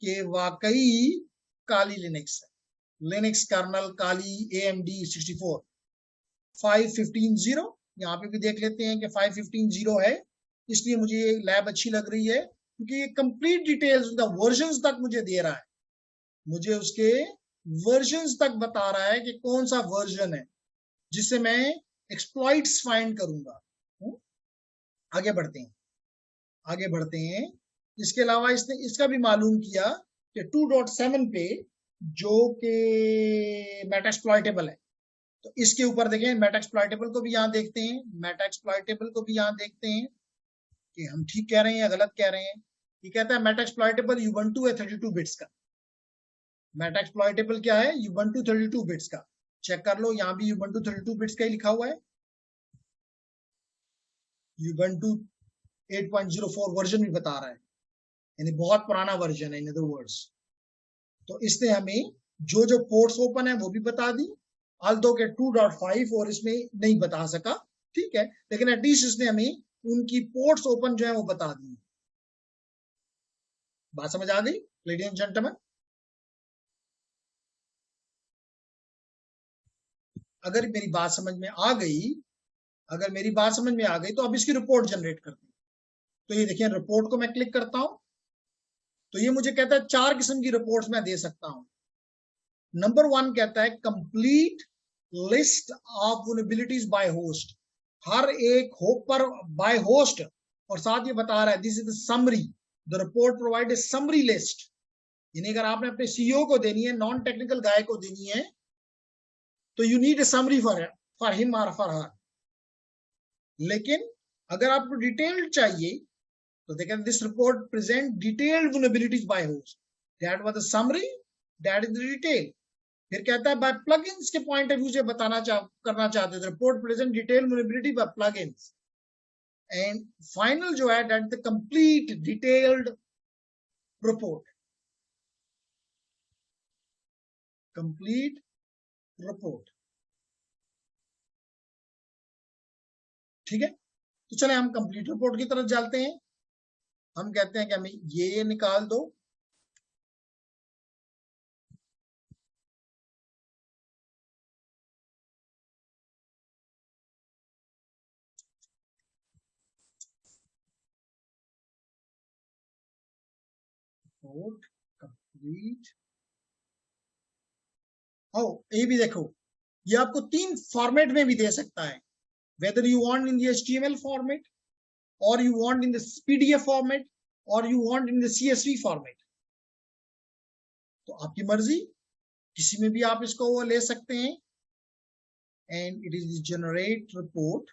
कि वाकई काली लिनक्स है। लिनक्स कर्नल काली AMD 64 5.15.0। यहाँ पे भी देख लेते हैं कि 5.15.0 है, इसलिए मुझे ये लैब अच्छी लग रही है क्योंकि ये कंप्लीट डिटेल्स उसका वर्जन्स तक मुझे दे रहा है, मुझे उसके वर्जन्स तक बता रहा है कि कौन सा वर्जन है जिससे मैं एक्सप्लॉइट्स फाइंड करूंगा। आगे बढ़ते हैं, आगे बढ़ते हैं। इसके अलावा इसने इसका भी मालूम किया कि 2.7 पे जो कि मेटाएक्सप्लॉइटेबल है, तो इसके ऊपर देखें मेटाएक्सप्लॉइटेबल को भी यहाँ देखते हैं, मेटाएक्सप्लॉइटेबल को भी यहाँ देखते हैं कि हम ठीक कह रहे हैं या गलत कह रहे हैं। ये कहता है मेटाएक्सप्लॉइटेबल यूबंटू है 32 बिट्स का। मेटाएक्सप्लॉइटेबल क्या है? यूबंटू 32 बिट्स का। चेक कर लो, यहाँ भी यूबंटू 32 बिट्स का ही लिखा हुआ है। यूबंटू 8.04 वर्जन भी बता रहा है, यानी बहुत पुराना वर्जन है इन अदर वर्ड्स। तो इसने हमें जो जो पोर्ट्स ओपन है वो भी बता दी, ऑल्दो के 2.5 और इसमें नहीं बता सका, ठीक है, लेकिन एटलीस्ट इसने हमें उनकी पोर्ट्स ओपन जो है वो बता दी। बात समझ आ गई लेडीज एंड जेंटलमैन? अगर मेरी बात समझ में आ गई, अगर मेरी बात समझ में आ गई तो अब इसकी रिपोर्ट जनरेट करते हैं। तो ये देखिए रिपोर्ट को मैं क्लिक करता हूं, तो ये मुझे कहता है 4 किस्म की रिपोर्ट्स मैं दे सकता हूं। नंबर 1 कहता है complete list of vulnerabilities by host, हर एक होप पर बाय होस्ट, और साथ ये बता रहा है this is the summary, the report provide a summary list. यानी अगर आपने अपने CEO को देनी है, नॉन टेक्निकल गाय को देनी है, तो you need a summary for him और फॉर हर। लेकिन अगर आपको डिटेल्ड चाहिए तो they can this report present detailed vulnerabilities by host, that was the summary, that is the detail। फिर कहता है बाय प्लगइन्स के पॉइंट ऑफ व्यू से करना चाहते हो, report present detail vulnerability by plugins. And final जो है that the complete detailed report, complete report. ठीक है, तो चले हम कंप्लीट रिपोर्ट की तरफ चलते हैं। हम कहते हैं कि हमें ये निकाल दो, रिपोर्ट कंप्लीट। ये भी देखो, ये आपको 3 फॉर्मेट में भी दे सकता है, whether you want in the HTML format or you want in the PDF format or you want in the CSV format। तो आपकी मर्जी, किसी में भी आप इसको वो ले सकते हैं। And it is generate report